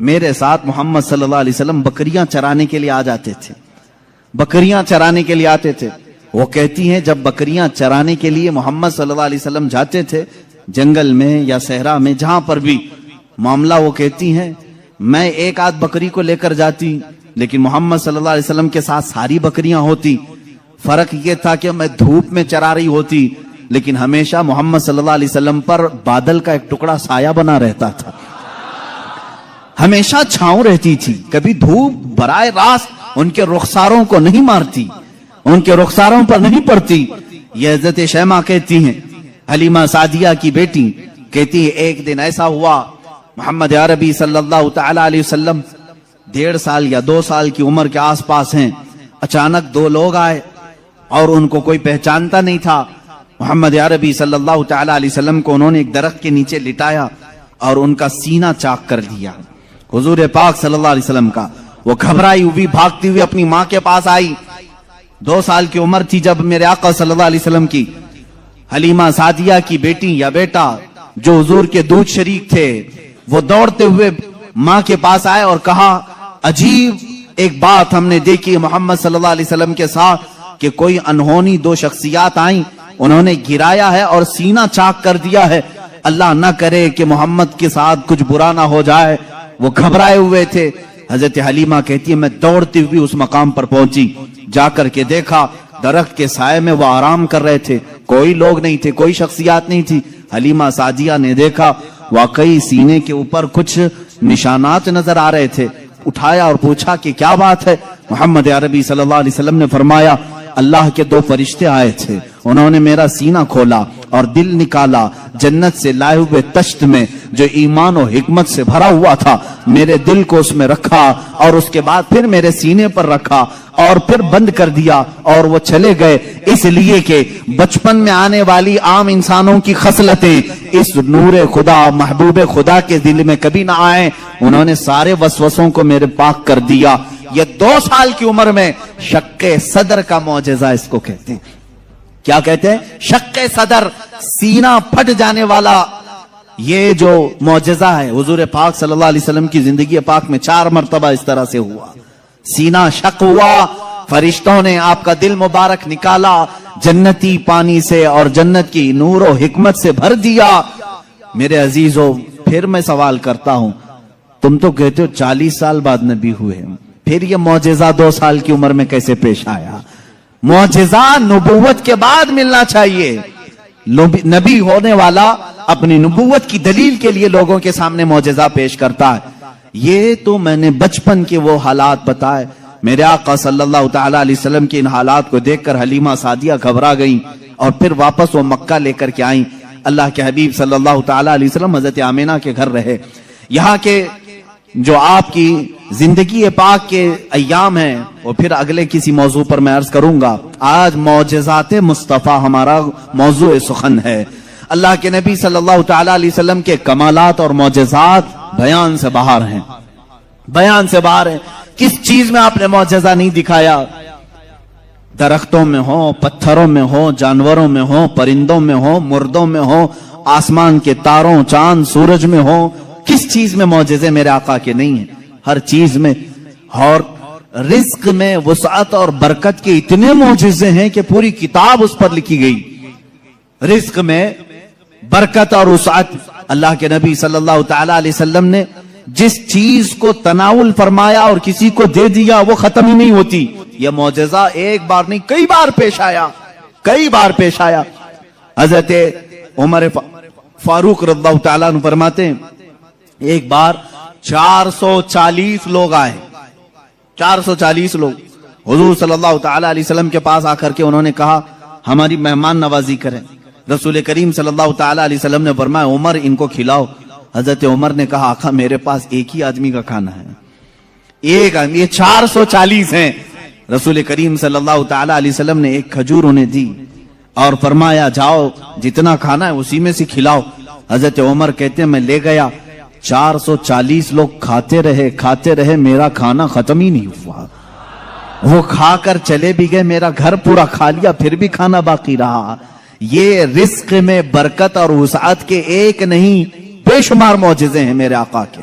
[SPEAKER 1] میرے ساتھ محمد صلی اللہ علیہ وسلم بکریاں چرانے کے لیے آ جاتے تھے، بکریاں چرانے کے لیے آتے تھے۔ وہ کہتی ہیں جب بکریاں چرانے کے لیے محمد صلی اللہ علیہ وسلم جاتے تھے جنگل میں یا صحرا میں، جہاں پر بھی معاملہ، وہ کہتی ہیں میں ایک آدھ بکری کو لے کر جاتی، لیکن محمد صلی اللہ علیہ وسلم کے ساتھ ساری بکریاں ہوتی۔ فرق یہ تھا کہ میں دھوپ میں چرا رہی ہوتی، لیکن ہمیشہ محمد صلی اللہ علیہ وسلم پر بادل کا ایک ٹکڑا سایہ بنا رہتا تھا، ہمیشہ چھاؤں رہتی تھی، کبھی دھوپ براہ راست ان کے رخساروں کو نہیں مارتی، ان کے رخساروں پر نہیں پڑتی۔ یہ حضرت شیمہ کہتی ہیں، حلیمہ سعدیہ کی بیٹی کہتی ہے ایک دن ایسا ہوا محمد عربی صلی اللہ تعالی علیہ وسلم 1.5 سال یا 2 سال کی عمر کے آس پاس ہیں، اچانک 2 لوگ آئے اور ان کو کوئی پہچانتا نہیں تھا۔ محمد عربی صلی اللہ تعالی علیہ وسلم کو انہوں نے ایک درخت کے نیچے لٹایا اور ان کا سینہ چاک کر دیا، حضور پاک صلی اللہ علیہ وسلم کا۔ وہ گھبرائی ہوئی بھاگتی ہوئی اپنی ماں کے پاس آئی، 2 سال کی عمر تھی جب میرے آقا صلی اللہ علیہ وسلم کی حلیمہ سعدیہ کی بیٹی یا بیٹا جو حضور کے دودھ شریک تھے، وہ دوڑتے ہوئے ماں کے پاس آئے اور کہا عجیب ایک بات ہم نے دیکھی محمد صلی اللہ علیہ وسلم کے ساتھ کہ کوئی انہونی 2 شخصیات آئیں، انہوں نے گرایا ہے اور سینہ چاک کر دیا ہے، اللہ نہ کرے کہ محمد کے ساتھ کچھ برا نہ ہو جائے۔ وہ گھبرائے ہوئے تھے۔ حضرت حلیمہ کہتی ہے میں دوڑتی ہوئی اس مقام پر پہنچی، جا کر کے دیکھا درخت کے سائے میں وہ آرام کر رہے تھے، کوئی لوگ نہیں تھے، کوئی شخصیات نہیں تھی۔ حلیمہ سعدیہ نے دیکھا واقعی سینے کے اوپر کچھ نشانات نظر آ رہے تھے، اٹھایا اور پوچھا کہ کیا بات ہے؟ محمد عربی صلی اللہ علیہ وسلم نے فرمایا اللہ کے 2 فرشتے آئے تھے، انہوں نے میرا سینہ کھولا اور دل نکالا، جنت سے لائے ہوئے تشت میں جو ایمان و حکمت سے بھرا ہوا تھا، میرے دل کو اس میں رکھا اور اس کے بعد پھر میرے سینے پر رکھا اور پھر بند کر دیا اور وہ چلے گئے، اس لیے کہ بچپن میں آنے والی عام انسانوں کی خصلتیں اس نور خدا محبوب خدا کے دل میں کبھی نہ آئیں، انہوں نے سارے وسوسوں کو میرے پاک کر دیا۔ یہ 2 سال کی عمر میں شق صدر کا معجزہ اس کو کہتے ہیں۔ کیا کہتے ہیں؟ شق صدر، سینہ پھٹ جانے والا یہ جو معجزہ ہے حضور پاک صلی اللہ علیہ وسلم کی زندگی پاک میں 4 مرتبہ اس طرح سے ہوا، سینہ شق ہوا، فرشتوں نے آپ کا دل مبارک نکالا، جنتی پانی سے اور جنت کی نور و حکمت سے بھر دیا۔ میرے عزیزو پھر میں سوال کرتا ہوں، تم تو کہتے ہو 40 سال بعد نبی ہوئے، پھر یہ معجزہ 2 سال کی عمر میں کیسے پیش آیا؟ معجزہ نبوت کے بعد ملنا چاہیے، نبی ہونے والا اپنی نبوت کی دلیل کے لیے لوگوں کے سامنے معجزہ پیش کرتا ہے۔ یہ تو میں نے بچپن کے وہ حالات بتائے، میرے آقا صلی اللہ تعالی علیہ وسلم کے ان حالات کو دیکھ کر حلیمہ سعدیہ گھبرا گئیں اور پھر واپس وہ مکہ لے کر کے آئیں۔ اللہ کے حبیب صلی اللہ تعالی علیہ وسلم حضرت آمینہ کے گھر رہے۔ یہاں کے جو آپ کی زندگی پاک کے ایام ہیں وہ پھر اگلے کسی موضوع پر میں عرض کروں گا۔ آج معجزات مصطفیٰ ہمارا موضوع سخن ہے۔ اللہ کے نبی صلی اللہ تعالی علیہ وسلم کے کمالات اور معجزات بیان سے باہر ہیں، بیان سے باہر ہیں۔ کس چیز میں آپ نے معجزہ نہیں دکھایا؟ درختوں میں ہو، پتھروں میں ہو، جانوروں میں ہو، پرندوں میں ہو، مردوں میں ہو، آسمان کے تاروں، چاند، سورج میں ہو، کس چیز میں معجزے میرے آقا کے نہیں ہیں؟ ہر چیز میں۔ اور رزق میں وسعت اور برکت کے اتنے معجزے ہیں کہ پوری کتاب اس پر لکھی گئی۔ رزق میں برکت اور وسعت، اللہ کے نبی صلی اللہ تعالی علیہ وسلم نے جس چیز کو تناول فرمایا اور کسی کو دے دیا وہ ختم ہی نہیں ہوتی۔ یہ معجزہ ایک بار نہیں کئی بار پیش آیا، کئی بار پیش آیا۔ حضرت عمر فاروق رضی اللہ تعالیٰ عنہ فرماتے ہیں ایک بار 440 لوگ آئے، 440 لوگ حضور صلی اللہ تعالی علیہ وسلم کے پاس آ کر کے انہوں نے کہا ہماری مہمان نوازی کریں۔ رسول کریم صلی اللہ تعالی علیہ وسلم نے فرمایا عمر ان کو کھلاؤ۔ حضرت عمر نے کہا آقا میرے پاس ایک ہی آدمی کا کھانا ہے، ایک آدمی، یہ 440 ہیں۔ رسول کریم صلی اللہ تعالی علیہ وسلم نے ایک کھجور انہیں دی اور فرمایا جاؤ جتنا کھانا ہے اسی میں سے کھلاؤ۔ حضرت عمر کہتے ہیں میں لے گیا، 440 لوگ کھاتے رہے، میرا کھانا ختم ہی نہیں ہوا۔ وہ کھا کر چلے بھی گئے، میرا گھر پورا کھا لیا، پھر بھی کھانا باقی رہا۔ یہ رزق میں برکت اور وسعت کے ایک نہیں بے شمار معجزے ہیں میرے آقا کے۔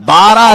[SPEAKER 1] 12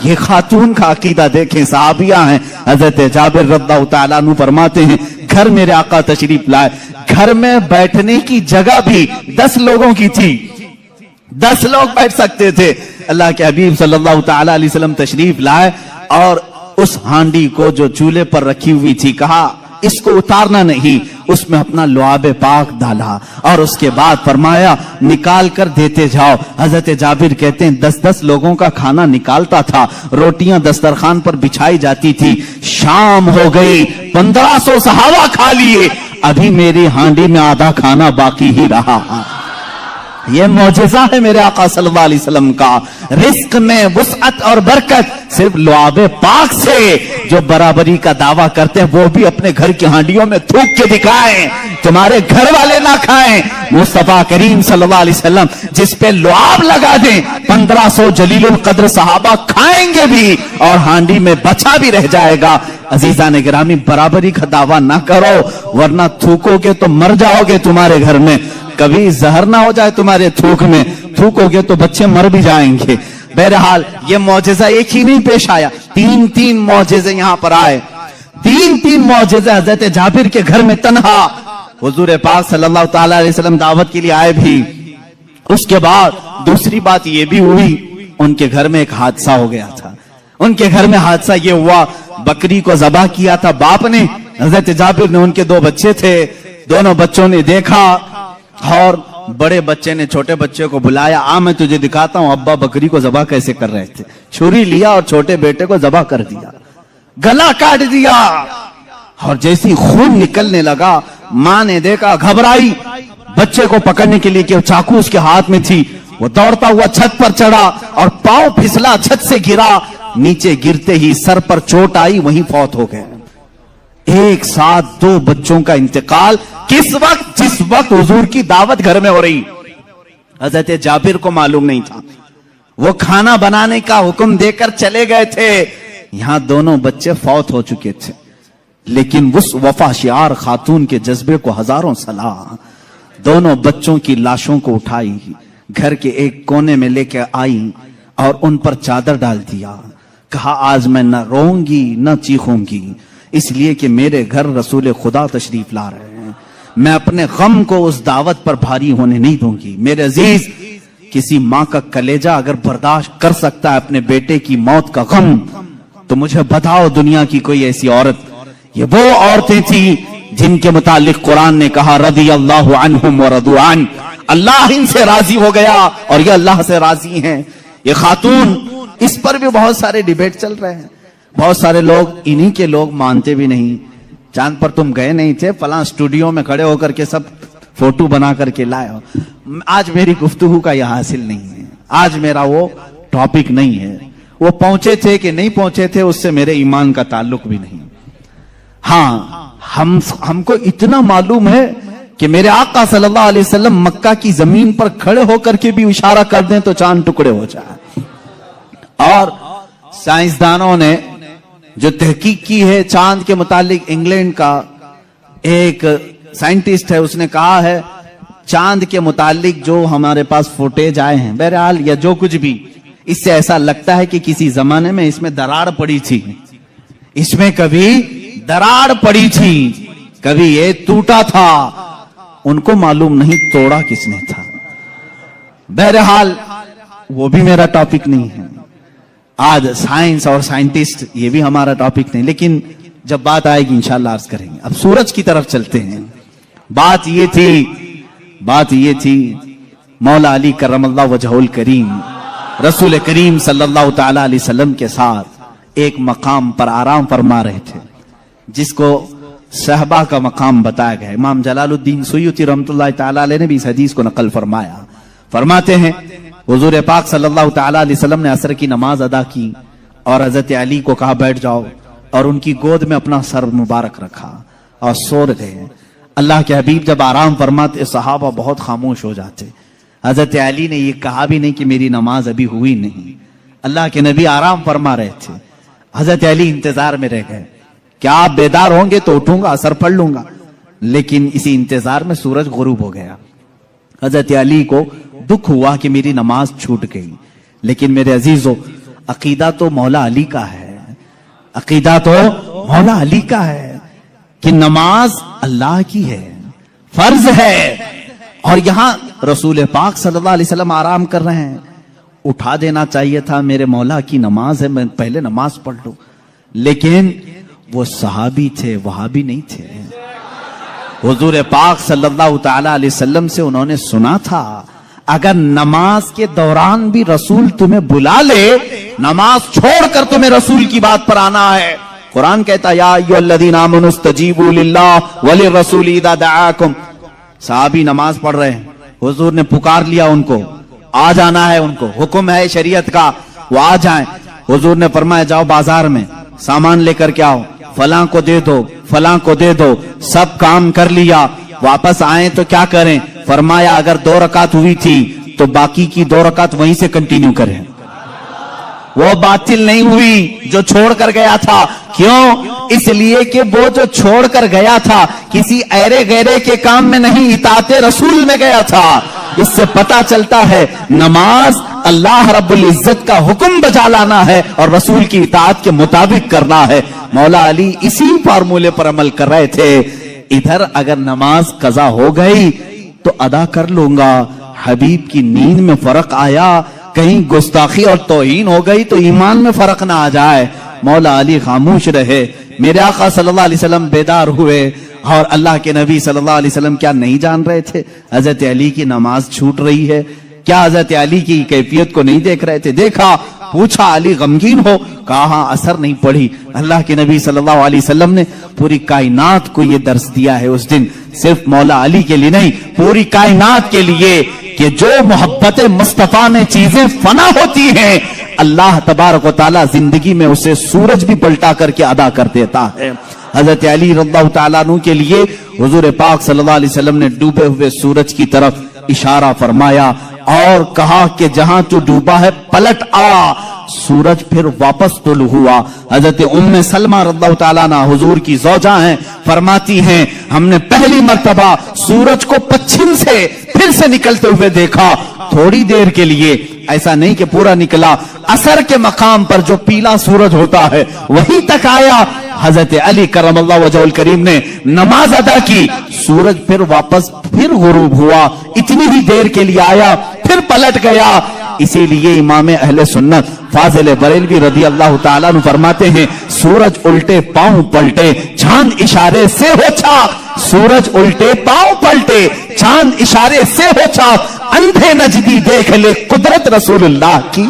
[SPEAKER 2] یہ خاتون کا عقیدہ دیکھیں، صحابیہ ہیں. حضرت جابر رضی اللہ تعالیٰ عنہ فرماتے ہیں گھر میرے آقا تشریف لائے، گھر میں بیٹھنے کی جگہ بھی 10 لوگوں کی تھی، 10 لوگ بیٹھ سکتے تھے. اللہ کے حبیب صلی اللہ تعالیٰ علیہ وسلم تشریف لائے اور اس ہانڈی کو جو چولہے پر رکھی ہوئی تھی کہا اس کو اتارنا نہیں، اس میں اپنا لعاب پاک ڈالا اور اس کے بعد فرمایا نکال کر دیتے جاؤ. حضرت جابر کہتے ہیں 10 لوگوں کا کھانا نکالتا تھا، روٹیاں دسترخوان پر بچھائی جاتی تھی. شام ہو گئی، 1500 صحابہ کھا لیے، ابھی میری ہانڈی میں آدھا کھانا باقی ہی رہا. یہ معجزہ ہے میرے آقا صلی اللہ علیہ وسلم کا. رزق میں وسعت اور برکت صرف لعاب پاک سے. جو برابری کا دعویٰ کرتے ہیں وہ بھی اپنے گھر کی ہانڈیوں میں تھوک کے دکھائیں، تمہارے گھر والے نہ کھائیں. مصطفیٰ کریم صلی اللہ علیہ وسلم جس پہ لعاب لگا دیں 1500 جلیل القدر صحابہ کھائیں گے بھی اور ہانڈی میں بچا بھی رہ جائے گا. عزیزان گرامی، برابری کا دعویٰ نہ کرو ورنہ تھوکو گے تو مر جاؤ گے. تمہارے گھر میں کبھی زہر نہ ہو جائے تمہارے تھوک میں، تھوکو گے تو بچے مر بھی جائیں گے. بہرحال یہ معجزہ ایک ہی نہیں پیش آیا، 3 معجزے یہاں پر آئے. 3 معجزے حضرت جابر کے گھر میں تنہا. حضور پاک صلی اللہ تعالیٰ علیہ وسلم دعوت کے لیے آئے بھی. اس کے بعد دوسری بات یہ بھی ہوئی، ان کے گھر میں ایک حادثہ ہو گیا تھا. ان کے گھر میں حادثہ یہ ہوا، بکری کو ذبح کیا تھا باپ نے. حضرت جابر نے، ان کے 2 بچے تھے، دونوں بچوں نے دیکھا اور بڑے بچے نے چھوٹے بچے کو بلایا، میں تجھے دکھاتا ہوں ابا بکری کو ذبح کیسے کر رہے تھے. چھری لیا اور چھوٹے بیٹے کو ذبح کر دیا، گلا کاٹ دیا. اور جیسی خون نکلنے لگا ماں نے دیکھا، گھبرائی، بچے کو پکڑنے کے لیے کہ چاقو اس کے ہاتھ میں تھی. وہ دوڑتا ہوا چھت پر چڑھا اور پاؤں پھسلا، چھت سے گرا. نیچے گرتے ہی سر پر چوٹ آئی، وہیں فوت ہو گئے. ایک ساتھ 2 بچوں کا انتقال کس وقت؟ جس وقت حضور کی دعوت گھر میں ہو رہی. حضرت جابر کو معلوم نہیں تھا، وہ کھانا بنانے کا حکم دے کر چلے گئے تھے. یہاں دونوں بچے فوت ہو چکے تھے، لیکن اس وفا شعار خاتون کے جذبے کو ہزاروں سلام. دونوں بچوں کی لاشوں کو اٹھائی، گھر کے ایک کونے میں لے کے آئی اور ان پر چادر ڈال دیا. کہا آج میں نہ روؤں گی نہ چیخوں گی، اس لیے کہ میرے گھر رسول خدا تشریف لا رہے ہیں. میں اپنے غم کو اس دعوت پر بھاری ہونے نہیں دوں گی. میرے عزیز، کسی ماں کا کلیجہ اگر برداشت کر سکتا ہے اپنے بیٹے کی موت کا غم، تو مجھے بتاؤ دنیا کی کوئی ایسی عورت. یہ وہ عورتیں تھیں جن کے متعلق قرآن نے کہا رضی اللہ عنہم ورضوا عنہ، اللہ ان سے راضی ہو گیا اور یہ اللہ سے راضی ہیں. یہ خاتون، اس پر بھی بہت سارے ڈیبیٹ چل رہے ہیں. بہت سارے لوگ، انہی کے لوگ مانتے بھی نہیں. چاند پر تم گئے نہیں تھے، فلاں اسٹوڈیو میں کھڑے ہو کر کے سب فوٹو بنا کر کے لائے ہو. آج میری گفتگو کا یہ حاصل نہیں ہے، آج میرا وہ ٹاپک نہیں ہے. وہ پہنچے تھے کہ نہیں پہنچے تھے اس سے میرے ایمان کا تعلق بھی نہیں. ہاں، ہم کو اتنا معلوم ہے کہ میرے آقا صلی اللہ علیہ وسلم مکہ کی زمین پر کھڑے ہو کر کے بھی اشارہ کر دیں تو چاند ٹکڑے ہو جائے. اور سائنسدانوں نے جو تحقیق کی ہے چاند کے متعلق، انگلینڈ کا ایک سائنٹسٹ ہے، اس نے کہا ہے چاند کے متعلق جو ہمارے پاس فوٹیج آئے ہیں، بہرحال یا جو کچھ بھی، اس سے ایسا لگتا ہے کہ کسی زمانے میں اس میں دراڑ پڑی تھی، اس میں کبھی دراڑ پڑی تھی، کبھی یہ ٹوٹا تھا. ان کو معلوم نہیں توڑا کس نے تھا. بہرحال وہ بھی میرا ٹاپک نہیں ہے. آج سائنس اور سائنٹسٹ یہ بھی ہمارا ٹاپک نہیں، لیکن جب بات آئے گی انشاءاللہ عرض کریں گے. اب سورج کی طرف چلتے ہیں. بات یہ تھی مولا علی کرم اللہ وجہہ الکریم رسول کریم صلی اللہ تعالی علیہ وسلم کے ساتھ ایک مقام پر آرام فرما رہے تھے جس کو صحبہ کا مقام بتایا گیا. امام جلال الدین سیوطی رحمۃ اللہ تعالی علیہ نے بھی اس حدیث کو نقل فرمایا. فرماتے ہیں حضور پاک صلی اللہ تعالی علیہ وسلم نے عصر کی نماز ادا کی اور حضرت علی کو کہا بیٹھ جاؤ، اور ان کی گود میں اپنا سر مبارک رکھا اور سو رہے. اللہ کے حبیب جب آرام فرماتے صحابہ بہت خاموش ہو جاتے. حضرت علی نے یہ کہا بھی نہیں کہ میری نماز ابھی ہوئی نہیں. اللہ کے نبی آرام فرما رہے تھے، حضرت علی انتظار میں رہ گئے. کیا آپ بیدار ہوں گے تو اٹھوں گا، اثر پڑھ لوں گا. لیکن اسی انتظار میں سورج غروب ہو گیا. حضرت علی کو دکھ ہوا کہ میری نماز چھوٹ گئی. لیکن میرے عزیزو،
[SPEAKER 1] عقیدہ تو مولا علی کا ہے، عقیدہ تو مولا علی کا ہے کہ نماز اللہ کی ہے، فرض ہے. اور یہاں رسول پاک صلی اللہ علیہ وسلم آرام کر رہے ہیں. اٹھا دینا چاہیے تھا، میرے مولا کی نماز ہے، میں پہلے نماز پڑھ لوں. لیکن وہ صحابی تھے، وہابی نہیں تھے. حضور پاک صلی اللہ تعالی علیہ وسلم سے انہوں نے سنا تھا اگر نماز کے دوران بھی رسول تمہیں بلا لے، نماز چھوڑ کر تمہیں رسول کی بات پر آنا ہے. قرآن کہتا یا ایھا الذین آمنوا استجیبوا للہ وللرسول اذا دعاکم. صحابی نماز پڑھ رہے ہیں، حضور نے پکار لیا ان کو، آ جانا ہے، ان کو حکم ہے شریعت کا، وہ آ جائیں. حضور نے فرمایا جاؤ بازار میں سامان لے کر کے آؤ، فلاں کو دے دو، فلاں کو دے دو. سب کام کر لیا، واپس آئیں تو کیا کریں؟ فرمایا اگر 2 رکعت ہوئی تھی تو باقی کی 2 رکعت وہیں سے کنٹینیو کریں، وہ باطل نہیں ہوئی جو چھوڑ کر گیا تھا. کیوں؟ اس لیے کہ وہ جو چھوڑ کر گیا تھا کسی ایرے غیرے کے کام میں نہیں، اطاعت رسول میں گیا تھا. اس سے پتا چلتا ہے نماز اللہ رب العزت کا حکم بجا لانا ہے اور رسول کی اطاعت کے مطابق کرنا ہے. مولا علی اسی فارمولے پر عمل کر رہے تھے. ادھر اگر نماز قضا ہو گئی تو ادا کر لوں گا، حبیب کی نیند میں فرق آیا، کہیں گستاخی اور توہین ہو گئی تو ایمان میں فرق نہ آ جائے. مولا علی خاموش رہے. میرے آقا صلی اللہ علیہ وسلم بیدار ہوئے اور اللہ کے نبی صلی اللہ علیہ وسلم کیا نہیں جان رہے تھے حضرت علی کی نماز چھوٹ رہی ہے؟ کیا حضرت علی کی کیفیت کو نہیں دیکھ رہے تھے؟ دیکھا، پوچھا علی غمگین ہو؟ کہا اثر نہیں پڑی. اللہ کے نبی صلی اللہ علیہ وسلم نے پوری کائنات کو یہ درس دیا ہے اس دن، صرف مولا علی کے لیے نہیں، پوری کائنات کے لیے، کہ جو محبت مصطفیٰ میں چیزیں فنا ہوتی ہیں اللہ تبارک و تعالی زندگی میں اسے سورج بھی پلٹا کر کے ادا کر دیتا ہے. حضرت علی رضی اللہ تعالیٰ عنہ کے لیے حضور پاک صلی اللہ علیہ وسلم نے ڈوبے ہوئے سورج کی طرف اشارہ فرمایا اور کہا کہ جہاں تو ڈوبا ہے پلٹ آ. سورج پھر واپس طلوع ہوا. حضرت ام سلمہ رضی اللہ تعالیٰ عنہ حضور کی زوجہ ہیں، فرماتی ہیں ہم نے پہلی مرتبہ سورج کو پچھم سے پھر سے نکلتے ہوئے دیکھا، تھوڑی دیر کے لیے، ایسا نہیں کہ پورا نکلا. عصر کے مقام پر جو پیلا سورج ہوتا ہے وہی تک آیا. حضرت علی کرم اللہ وجہہ الکریم نے نماز ادا کی، سورج پھر واپس پھر غروب ہوا، اتنی ہی دیر کے لیے آیا پھر پلٹ گیا. اسی لیے امام اہل سنت فاضل بریلوی رضی اللہ تعالیٰ عنہ فرماتے ہیں سورج الٹے پاؤں پلٹے چاند اشارے سے ہو چاک. سورج الٹے پاؤں پلٹے چاند اشارے سے ہو چاک. اندھے نجدی دیکھ لے قدرت رسول اللہ کی،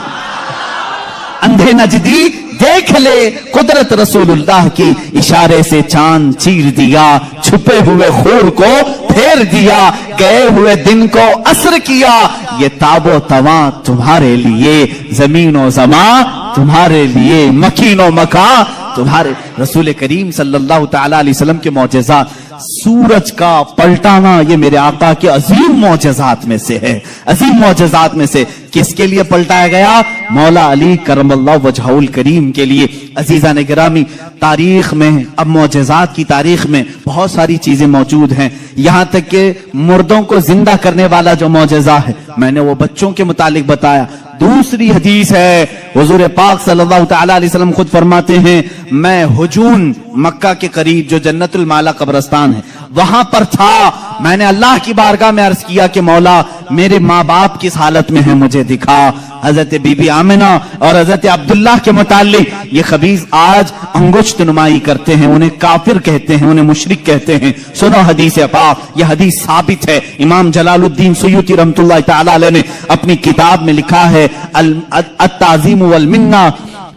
[SPEAKER 1] اندھے نجدی دیکھ لے قدرت رسول اللہ کی. اشارے سے چاند چیر دیا، چھپے ہوئے خور کو پھیر دیا، گئے ہوئے دن کو عصر کیا. یہ تاب و تواں تمہارے لیے، زمین و زمان تمہارے لیے، مکین و مکان تمہارے. رسول کریم صلی اللہ تعالی علیہ وسلم کے معجزات، سورج کا پلٹانا یہ میرے آقا کے عظیم معجزات میں سے ہے، عظیم معجزات میں سے. کس کے لیے پلٹایا گیا؟ مولا علی کرم اللہ وجہہ الکریم کے لیے. عزیزان گرامی، تاریخ میں، اب معجزات کی تاریخ میں بہت ساری چیزیں موجود ہیں، یہاں تک کہ مردوں کو زندہ کرنے والا جو معجزہ ہے میں نے وہ بچوں کے متعلق بتایا. دوسری حدیث ہے، حضور پاک صلی اللہ تعالی علیہ وسلم خود فرماتے ہیں میں ہجون، مکہ کے قریب جو جنت المالا قبرستان ہے وہاں پر تھا. میں نے اللہ کی بارگاہ میں عرض کیا کہ مولا میرے ماں باپ کس حالت میں ہیں مجھے دکھا. حضرت بی بی آمنہ اور حضرت عبداللہ کے متعلق یہ خبیث آج انگشت نمائی کرتے ہیں، انہیں کافر کہتے ہیں، انہیں مشرک کہتے ہیں. سنو حدیث پاک، یہ حدیث ثابت ہے. امام جلال الدین سیوطی رحمۃ اللہ تعالی علیہ نے اپنی کتاب میں لکھا ہے التعظیم والمنہ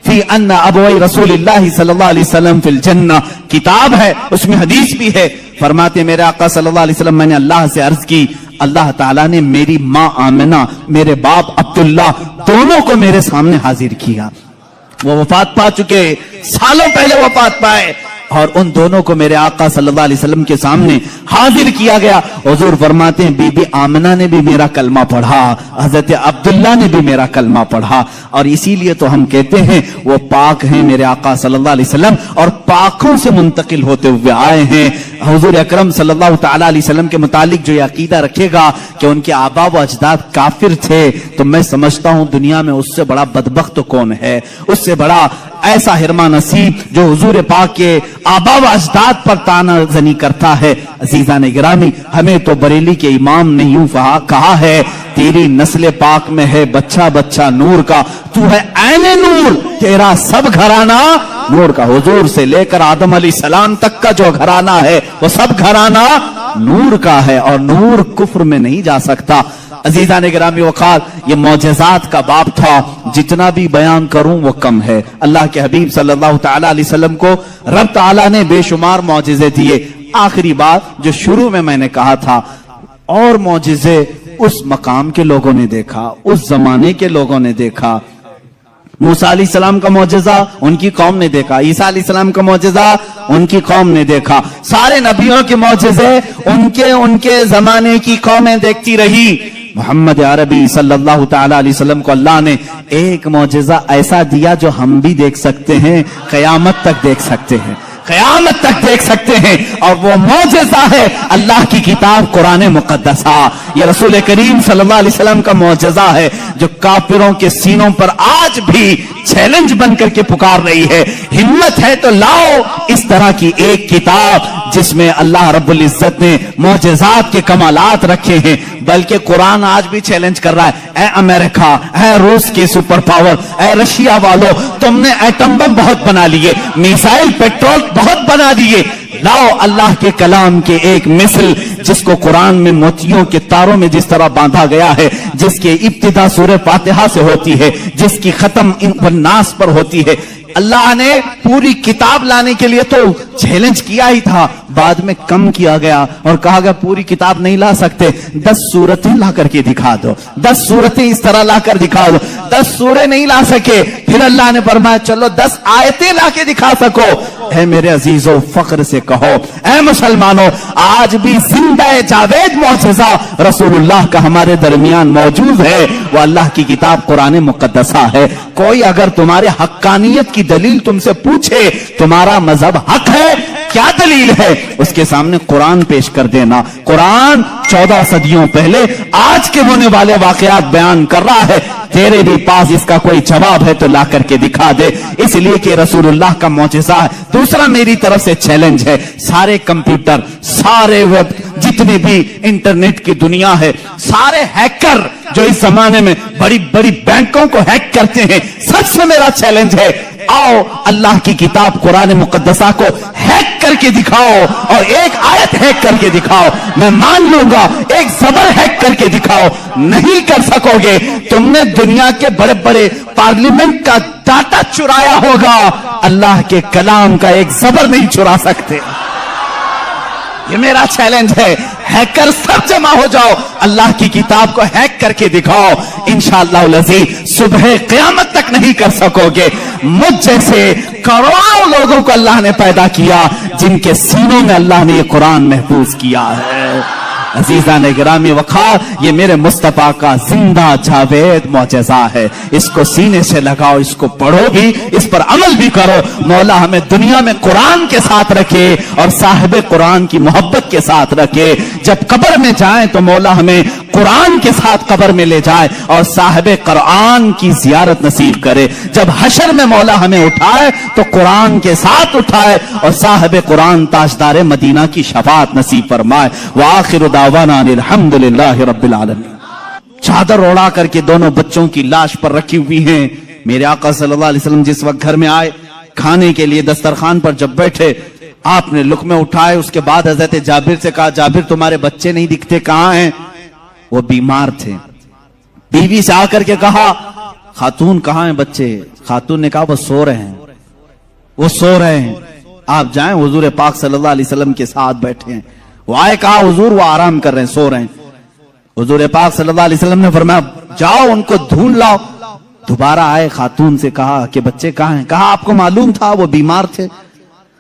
[SPEAKER 1] فی ان ابوئی رسول اللہ صلی اللہ علیہ وسلم فی الجنہ. کتاب ہے، اس میں حدیث بھی ہے. فرماتے میرے آقا صلی اللہ علیہ وسلم میں نے اللہ سے عرض کی اللہ تعالیٰ نے میری ماں آمنہ، میرے باپ عبداللہ دونوں کو میرے سامنے حاضر کیا. وہ وفات پا چکے، سالوں پہلے وفات پائے.
[SPEAKER 2] اور ان دونوں کو میرے آقا صلی اللہ علیہ وسلم کے سامنے حاضر کیا گیا. حضور فرماتے ہیں بی بی آمنہ نے بھی میرا کلمہ پڑھا, حضرت عبداللہ نے بھی میرا کلمہ پڑھا, اور اسی لیے تو ہم کہتے ہیں وہ پاک ہیں میرے آقا صلی اللہ علیہ وسلم, اور پاکوں سے منتقل ہوتے ہوئے آئے ہیں. حضور اکرم صلی اللہ تعالی علیہ وسلم کے متعلق جو یہ عقیدہ رکھے گا کہ ان کے آبا و اجداد کافر تھے, تو میں سمجھتا ہوں دنیا میں اس سے بڑا بدبخت کون ہے, اس سے بڑا ایسا حرمہ نصیب جو حضور پاک کے آبا و اجداد پر طعنہ زنی کرتا ہے. عزیزان گرامی, ہمیں تو بریلی کے امام نے یوں کہا ہے, تیری نسل پاک میں ہے بچہ بچہ نور کا, تو ہے عین نور, تیرا سب گھرانہ نور کا. حضور سے لے کر آدم علیہ السلام تک کا جو گھرانہ ہے وہ سب گھرانہ نور کا ہے, اور نور کفر میں نہیں جا سکتا. عزیزان گرامی وقار, یہ معجزات کا باب تھا, جتنا بھی بیان کروں وہ کم ہے. اللہ کے حبیب صلی اللہ تعالی علیہ وسلم کو رب تعالی نے بے شمار معجزے دیے. آخری بات جو شروع میں نے کہا تھا, اور معجزے اس مقام کے لوگوں نے دیکھا, اس زمانے کے لوگوں نے دیکھا. موسیٰ علیہ السلام کا معجزہ ان کی قوم نے دیکھا, عیسیٰ علیہ السلام کا معجزہ ان کی قوم نے دیکھا, سارے نبیوں کے معجزے ان کے زمانے کی قومیں دیکھتی رہی. محمد عربی صلی اللہ تعالی علیہ وسلم کو اللہ نے ایک معجزہ ایسا دیا جو ہم بھی دیکھ سکتے ہیں, قیامت تک دیکھ سکتے ہیں, قیامت تک دیکھ سکتے ہیں, اور وہ معجزہ ہے اللہ کی کتاب قرآن مقدسہ. یہ رسول کریم صلی اللہ علیہ وسلم کا معجزہ ہے جو کافروں کے سینوں پر آج بھی چیلنج بن کر کے پکار رہی ہے. ہمت ہے تو لاؤ اس طرح کی ایک کتاب جس میں اللہ رب العزت نے معجزات کے کمالات رکھے ہیں. بلکہ قرآن آج بھی چیلنج کر رہا ہے, اے امریکہ, اے روس کے سپر پاور, اے رشیا والو, تم نے ایٹم بم بہت بنا لیے, میزائل پیٹرول بہت بنا دیے, لاؤ اللہ کے کلام کے ایک مثل جس کو قرآن میں موتیوں کے تاروں میں جس طرح باندھا گیا ہے, جس کی ابتدا سورہ فاتحہ سے ہوتی ہے, جس کی ختم الناس پر ہوتی ہے. اللہ نے پوری کتاب لانے کے لیے تو چیلنج کیا ہی تھا, بعد میں کم کیا گیا اور کہا گیا پوری کتاب نہیں لا سکتے, 10 سورتیں لا کر کے دکھا دو, 10 سورتیں اس طرح لا کر دکھا دو. 10 سورے نہیں لا سکے, پھر اللہ نے فرمایا چلو 10 آیتیں لا کے دکھا سکو. اے میرے عزیزو, فخر سے کہو, اے مسلمانوں, آج بھی زندہ جاوید معجزہ رسول اللہ کا ہمارے درمیان موجود ہے, وہ اللہ کی کتاب قرآن مقدسہ ہے. کوئی اگر تمہارے حقانیت کی دلیل تم سے پوچھے, تمہارا مذہب حق ہے, کیا دلیل ہے, اس کے سامنے قرآن پیش کر دینا. قرآن 14 صدیوں پہلے آج کے ہونے والے واقعات بیان کر رہا ہے. تیرے بھی پاس اس کا کوئی جواب ہے تو لا کر کے دکھا دے, اس لیے کہ رسول اللہ کا معجزہ ہے. دوسرا میری طرف سے چیلنج ہے, سارے کمپیوٹر, سارے ویب, جتنے بھی انٹرنیٹ کی دنیا ہے, سارے ہیکر جو اس زمانے میں بڑی بڑی بینکوں کو ہیک کرتے ہیں, سب سے میرا چیلنج ہے, آؤ اللہ کی کتاب قرآن مقدسہ کو ہیک کر کے دکھاؤ, اور ایک آیت ہیک کر کے دکھاؤ, میں مان لوں گا. ایک زبر ہیک کر کے دکھاؤ, نہیں کر سکو گے. تم نے دنیا کے بڑے بڑے پارلیمنٹ کا ڈاٹا چرایا ہوگا, اللہ کے کلام کا ایک زبر نہیں چرا سکتے. یہ میرا چیلنج ہے, ہیکر سب جمع ہو جاؤ, اللہ کی کتاب کو ہیک کر کے دکھاؤ. انشاءاللہ العزیز صبح قیامت تک نہیں کر سکو گے. مجھ جیسے کروڑوں لوگوں کو اللہ نے پیدا کیا جن کے سینوں میں اللہ نے یہ قرآن محفوظ کیا ہے. عزیزان گرامی وقار, یہ میرے مصطفیٰ کا زندہ جاوید معجزہ ہے. اس کو سینے سے لگاؤ, اس کو پڑھو بھی, اس پر عمل بھی کرو. مولا ہمیں دنیا میں قرآن کے ساتھ رکھے اور صاحب قرآن کی محبت کے ساتھ رکھے. جب قبر میں جائیں تو مولا ہمیں قرآن کے ساتھ قبر میں لے جائے اور صاحب قرآن کی زیارت نصیب کرے. جب حشر میں مولا ہمیں اٹھائے تو قرآن کے ساتھ اٹھائے اور صاحب قرآن تاجدار مدینہ کی شفاعت نصیب فرمائے. وآخر دعوانا الحمدللہ رب العالمین. چادر اڑا کر کے دونوں بچوں کی لاش پر رکھی ہوئی ہیں. میرے آقا صلی اللہ علیہ وسلم جس وقت گھر میں آئے, کھانے کے لیے دسترخوان پر جب بیٹھے, آپ نے لقمے اٹھائے. اس کے بعد حضرت جابر سے کہا, جابر تمہارے بچے نہیں دکھتے, کہاں ہیں؟ وہ بیمار تھے. بیوی سے آ کر کے کہا, خاتون کہاں ہیں بچے؟ خاتون نے کہا وہ سو رہے ہیں, وہ سو رہے ہیں, آپ جائیں. حضور پاک صلی اللہ علیہ وسلم کے ساتھ بیٹھے ہیں. وہ آئے, کہا حضور وہ آرام کر رہے ہیں, سو رہے ہیں. حضور پاک صلی اللہ علیہ وسلم نے فرمایا جاؤ ان کو ڈھونڈ لاؤ. دوبارہ آئے, خاتون سے کہا کہ بچے کہاں ہیں؟ کہا آپ کو معلوم تھا وہ بیمار تھے.